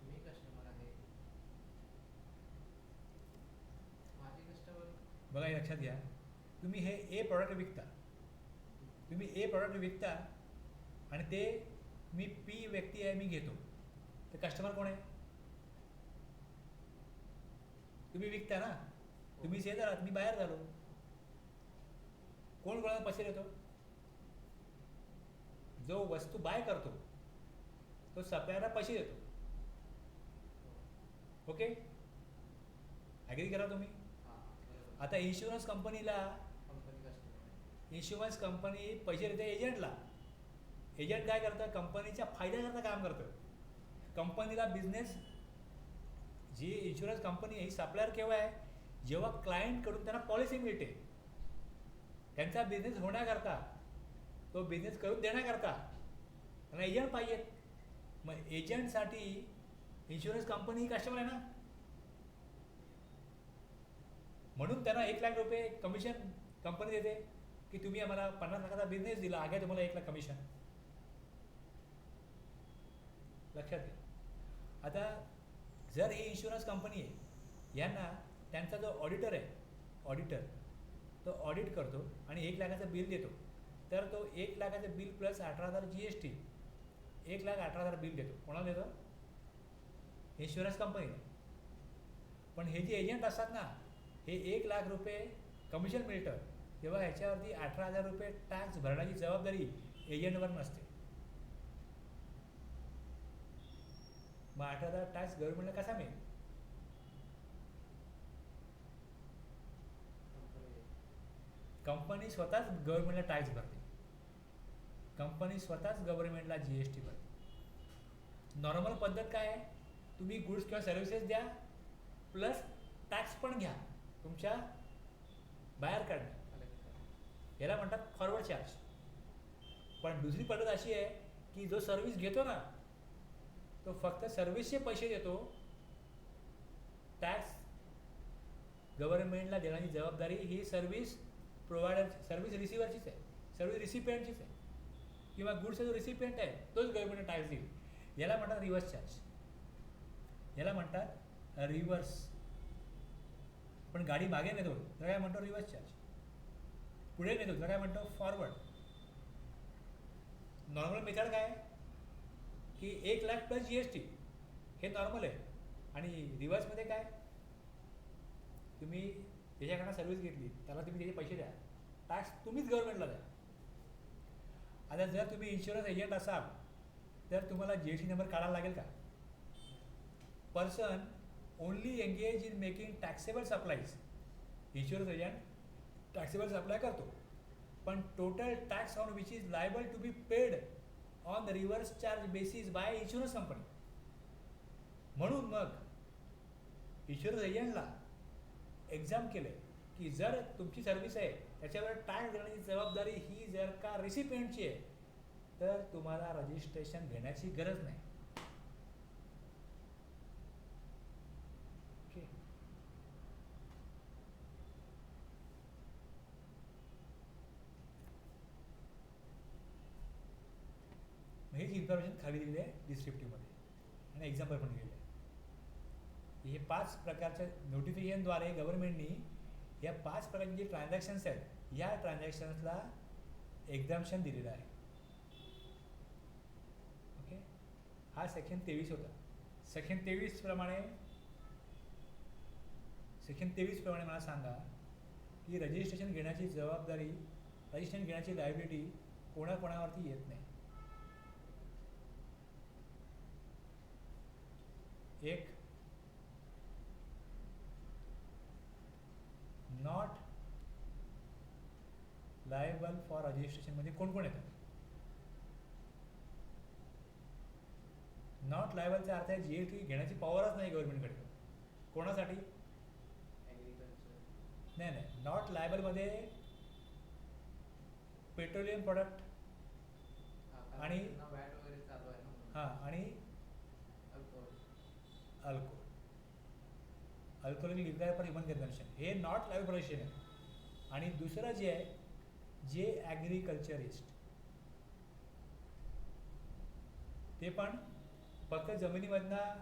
S2: मी कस्टमर आहे. माझे कस्टमर.
S1: बघा हे लक्षात घ्या, तुम्ही हे ए प्रॉडक्ट विकता, तुम्ही ए प्रॉडक्ट विकता आणि ते मी पी व्यक्ती आहे मी घेतो, तर कस्टमर कोण आहे? तुम्ही विकता ना, तुम्ही सेलर आहात, मी बाहेर झालो. कोण कोणाला पैसे देतो? जो वस्तू बाय करतो तो सप्लायरला पैसे देतो. ओके, ॲग्री करा तुम्ही.
S2: हां, बरोबर.
S1: आता इन्शुरन्स कंपनीला,
S2: कंपनी कस्टमर आहे.
S1: इन्शुरन्स कंपनी पैसे देते एजंटला. एजंट काय करतं? कंपनीच्या फायद्याकरता काम करतं. कंपनीला बिझनेस, जी इन्शुरन्स कंपनी आहे ही सप्लायर केव्हा आहे? जेव्हा क्लायंटकडून त्यांना पॉलिसी मिळते, त्यांचा बिझनेस होण्याकरता, तो बिझनेस करून देण्याकरता त्यांना एजंट पाहिजेत. मग एजंटसाठी इन्शुरन्स कंपनी ही कस्टमर आहे ना, म्हणून त्यांना 1,00,000 रुपये कमिशन कंपनी देते की तुम्ही आम्हाला 50 लाखाचा बिझनेस दिला, आगे तुम्हाला 1,00,000 कमिशन. लक्षात घ्या. आता जर ही इन्शुरन्स कंपनी आहे, यांना त्यांचा जो ऑडिटर आहे, ऑडिटर तो ऑडिट करतो आणि 1,00,000चं बिल देतो, तर तो 1,00,000चं बिल प्लस 18,000 GST, 1,18,000 बिल देतो. कोणाला देतो? इन्शुरन्स कंपनीला. पण हे जे एजंट असतात ना, हे 1,00,000 रुपये कमिशन मिळतं, तेव्हा ह्याच्यावरती 18,000 रुपये टॅक्स भरण्याची जबाबदारी एजंटवर नसते. मग 18,000 टॅक्स गव्हर्नमेंटला कसा मिळेल?
S2: कंपनी.
S1: कंपनी स्वतःच गव्हर्नमेंटला टॅक्स भरते, कंपनी स्वतःच गव्हर्नमेंटला GST भरते. नॉर्मल पद्धत काय आहे? तुम्ही गुड्स किंवा सर्व्हिसेस द्या प्लस टॅक्स पण घ्या तुमच्या बाहेर काढणे,
S2: कलेक्ट करा.
S1: याला म्हणतात फॉरवर्ड चार्ज. पण दुसरी पद्धत अशी आहे की जो सर्व्हिस घेतो ना, तो फक्त सर्व्हिसचे पैसे देतो, टॅक्स गव्हर्नमेंटला देण्याची जबाबदारी ही सर्व्हिस प्रोव्हायडर, सर्व्हिस रिसिव्हरचीच आहे, सर्व्हिस रिसिपियंटचीच आहे, किंवा गुड्सचा जो रिसिपियंट आहे तोच गव्हर्नमेंटला टॅक्स देईल. याला म्हणतात रिव्हर्स चार्ज, याला म्हणतात रिव्हर्स. पण गाडी मागे नेतो तर काय म्हणतो? Reverse charge. पुढे नेतो तर काय म्हणतो? फॉरवर्ड. नॉर्मल मेथड काय आहे की 1,00,000 प्लस GST हे नॉर्मल आहे. आणि रिव्हर्समध्ये काय? तुम्ही ज्याच्याकडनं सर्व्हिस घेतली त्याला तुम्ही त्याचे पैसे द्या, टॅक्स तुम्हीच गव्हर्नमेंटला द्या. आता जर तुम्ही इन्शुरन्स एजंट असाल तर तुम्हाला GST नंबर काढायला लागेल का? Person only engage in making taxable supplies. Insurance agent taxable supply करतो, पण total tax on which is liable to be paid on the reverse charge basis by insurance company. म्हणून मग इन्शुरन्स एजंटला exam केलं की जर तुमची सर्व्हिस आहे त्याच्यावर टॅक्स देण्याची जबाबदारी ही जर का रिसिपियंटची आहे तर तुम्हाला रजिस्ट्रेशन घेण्याची गरज नाही. ओके, हेच इन्फॉर्मेशन खाली दिलेली आहे डिस्क्रिप्टिव्हमध्ये आणि एक्झाम्पल पण दिलेलं आहे. हे 5 प्रकारच्या नोटिफिकेशनद्वारे गव्हर्नमेंटनी या 5 प्रकारचे जे ट्रान्झॅक्शन्स आहेत या ट्रान्झॅक्शन्सला एक्झाम्पशन दिलेलं आहे. ओके, हा सेक्शन 23 होता. सेक्शन 23 प्रमाणे मला सांगा की रजिस्ट्रेशन घेण्याची जबाबदारी, रजिस्ट्रेशन घेण्याची लायबिलिटी कोणाकोणावरती येत नाही. एक, नॉट लायबल फॉर रजिस्ट्रेशन म्हणजे कोण कोण येतात? नॉट लायबलचा अर्थ आहे GST घेण्याची पॉवरच नाही गव्हर्नमेंटकडे. कोणासाठी?
S2: ॲग्रिकल्चर.
S1: नाही, नॉट लायबलमध्ये पेट्रोलियम प्रोडक्ट आणि
S2: वॅट वगैरे चालू आहे ना.
S1: हां, आणि
S2: alcohol.
S1: Alcoholic liquor for human consumption हे नॉट लायबल प्रोडक्शन आहे. आणि दुसरं जे आहे जे ॲग्रिकल्चरिस्ट, ते पण फक्त जमिनीमधनं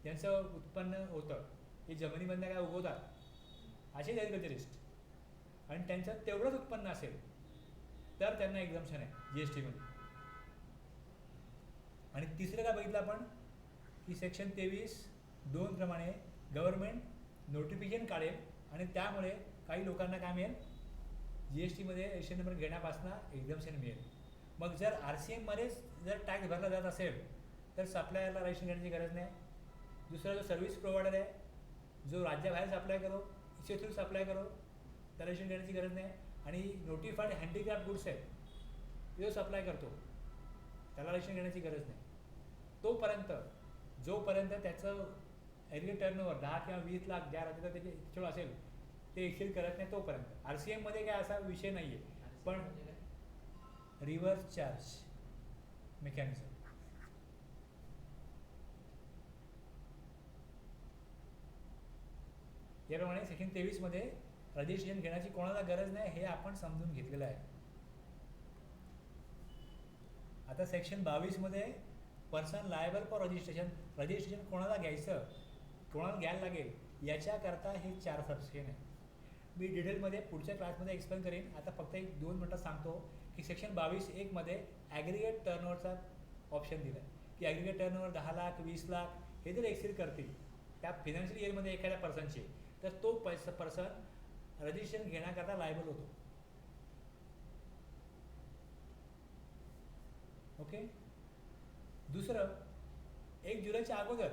S1: ज्यांचं उत्पन्न होतं हे जमिनीमधनं काय उगवतात असेच ॲग्रिकल्चरिस्ट आणि त्यांचं तेवढंच उत्पन्न असेल तर त्यांना एक्झाम्शन आहे जी एस टीमध्ये. आणि तिसरं काय बघितलं आपण की सेक्शन 23(2) प्रमाणे गव्हर्नमेंट नोटिफिकेशन काढेल आणि त्यामुळे काही लोकांना काय मिळेल जी एस टीमध्ये रजिस्ट्रेशन नंबर घेण्यापासून एक्झाम्शन मिळेल. मग जर आर सी एममध्येच जर टॅक्स भरला जात असेल तर सप्लायरला रजिस्ट्रेशन घेण्याची गरज नाही. दुसरा जो सर्व्हिस प्रोव्हायडर आहे जो राज्याबाहेर सप्लाय करो इथे थ्रू सप्लाय करो त्याला रजिस्ट्रेशन घेण्याची गरज नाही. आणि नोटिफाईड हँडीक्राफ्ट गुड्स आहेत तो सप्लाय करतो त्याला रजिस्ट्रेशन घेण्याची गरज नाही. तोपर्यंत जोपर्यंत त्याचं ॲग्री टर्नओव्हर 10 किंवा 20 लाख ज्या राज्यात त्याचे एक्चुअल असेल ते एक्सिड करत नाही तोपर्यंत. आर सी एममध्ये काय असा विषय नाही आहे. पण
S2: म्हणजे काय?
S1: रिव्हर्स चार्ज मेकॅनिझम याप्रमाणे सेक्शन 23मध्ये रजिस्ट्रेशन घेण्याची कोणाला गरज नाही हे आपण समजून घेतलेलं आहे. आता सेक्शन 22मध्ये पर्सन लायबल फॉर रजिस्ट्रेशन कोणाला घ्यायचं कोणाला घ्यायला लागेल याच्याकरता हे 4 सबसेक्शन आहे. मी डिटेलमध्ये पुढच्या क्लासमध्ये एक्सप्लेन करेन. आता फक्त 1-2 मिनटं सांगतो की सेक्शन 22(1) मध्ये ॲग्रिगेट टर्नओव्हरचा ऑप्शन दिला आहे की ॲग्रिगेट टर्नओव्हर 10 लाख 20 लाख हे जर एक्सिड करतील त्या फिनान्शियल इयरमध्ये एखाद्या पर्सनचे तर तो पर्सन रजिस्ट्रेशन घेण्याकरता लायबल होतो. ओके. दुसरं 1 जुलैच्या अगोदर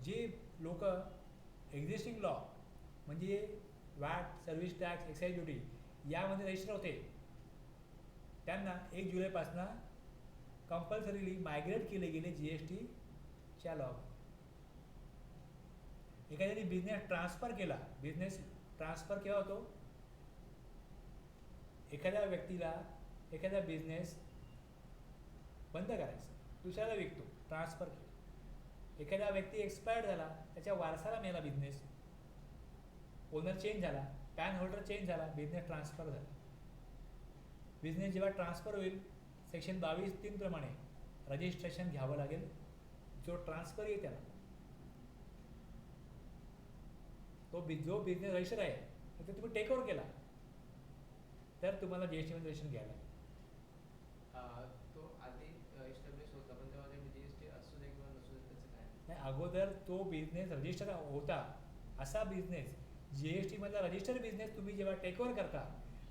S1: जे लोक एक्झिस्टिंग लॉ म्हणजे watt service tax excise duty यामध्ये रजिस्टर होते त्यांना 1 जुलैपासून कंपल्सरीली मायग्रेट केले गेले जी एस टीच्या लॉ. एखाद्याने बिझनेस ट्रान्सफर केला. बिझनेस ट्रान्सफर केव्हा होतो एखाद्या व्यक्तीला एखादा बिझनेस बंद करायचा दुसऱ्याला विकतो ट्रान्सफर केला. एखादा व्यक्ती एक्सपायर्ड झाला त्याच्या वारसाला मिळाला बिझनेस ओनर चेंज झाला पॅन होल्डर चेंज झाला बिझनेस ट्रान्सफर झाला. बिझनेस जेव्हा ट्रान्सफर होईल सेक्शन 22(3) प्रमाणे रजिस्ट्रेशन घ्यावं लागेल जो ट्रान्सफर आहे त्याला. जो बिझनेस रजिस्टर आहे तो तुम्ही टेक ओव्हर केला तर तुम्हाला जी एस टीमध्ये रजिस्ट्रेशन घ्यायला लागेल.
S2: तो आधी एस्टॅब्लिश होता पण तेव्हा ते जीएसटी असू दे किंवा नसू दे त्याचं काय
S1: नाही अगोदर तो बिझनेस रजिस्टर होता असा बिझनेस जी एस टीमधला रजिस्टर बिझनेस तुम्ही जेव्हा टेक ओव्हर करता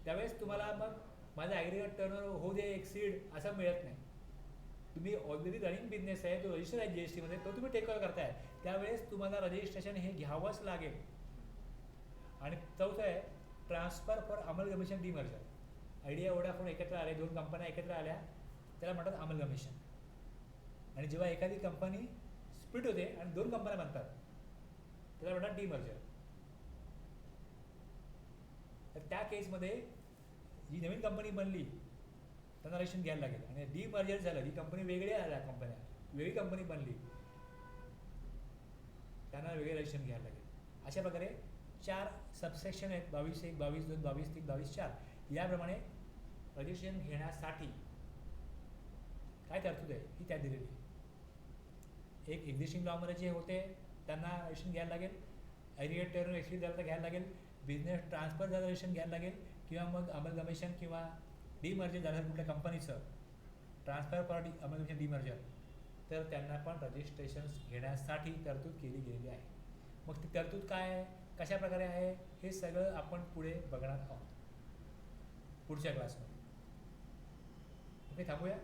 S1: त्यावेळेस तुम्हाला मग माझा ॲग्रिगेट टर्नओव्हर होऊ दे एक्सीड असं मिळत नाही. तुम्ही ऑलरेडी रनिंग बिझनेस आहे तो रजिस्टर आहे जी एस टीमध्ये तो तुम्ही टेक ओव्हर करताय त्यावेळेस तुम्हाला रजिस्ट्रेशन हे घ्यावंच लागेल. आणि चौथं आहे transfer for amalgamation demerger. Idea Vodafone एकत्र आले 2 कंपन्या एकत्र आल्या त्याला म्हणतात अमलगमिशन. आणि जेव्हा एखादी कंपनी स्प्लिट होते आणि 2 कंपन्या बनतात त्याला म्हणतात डिमर्जर. तर त्या केसमध्ये जी नवीन कंपनी बनली त्यांना रजिस्ट्रेशन घ्यायला लागेल. आणि डिमर्जर झालं ही कंपनी वेगळी आल्या कंपन्या वेगळी कंपनी बनली त्यांना वेगळे रजिस्ट्रेशन घ्यायला लागेल. अशा प्रकारे 4 सबसेक्शन आहेत 22(1), 22(2), 22(3), 22(4) याप्रमाणे रजिस्ट्रेशन घेण्यासाठी काय तरतूद आहे ही त्यात दिलेली आहे. एक एक्झिस्टिंग लॉमध्ये जे होते त्यांना रजिस्ट्रेशन घ्यायला लागेल. ॲग्रिगेट टर्नओव्हर एक्सिड झालं तर घ्यायला लागेल. बिझनेस ट्रान्सफर झालं रजिस्ट्रेशन घ्यायला लागेल किंवा मग अमलगमिशन किंवा डिमर्जर झालं कुठल्या कंपनीचं ट्रान्सफर फॉर अमलगमिशन डिमर्जर तर त्यांना पण रजिस्ट्रेशन्स घेण्यासाठी तरतूद केली गेलेली आहे. मग ती तरतूद काय आहे कशा प्रकारे आहे हे सगळं आपण पुढे बघणार आहोत पुढच्या क्लासमध्ये. ओके थांबूया.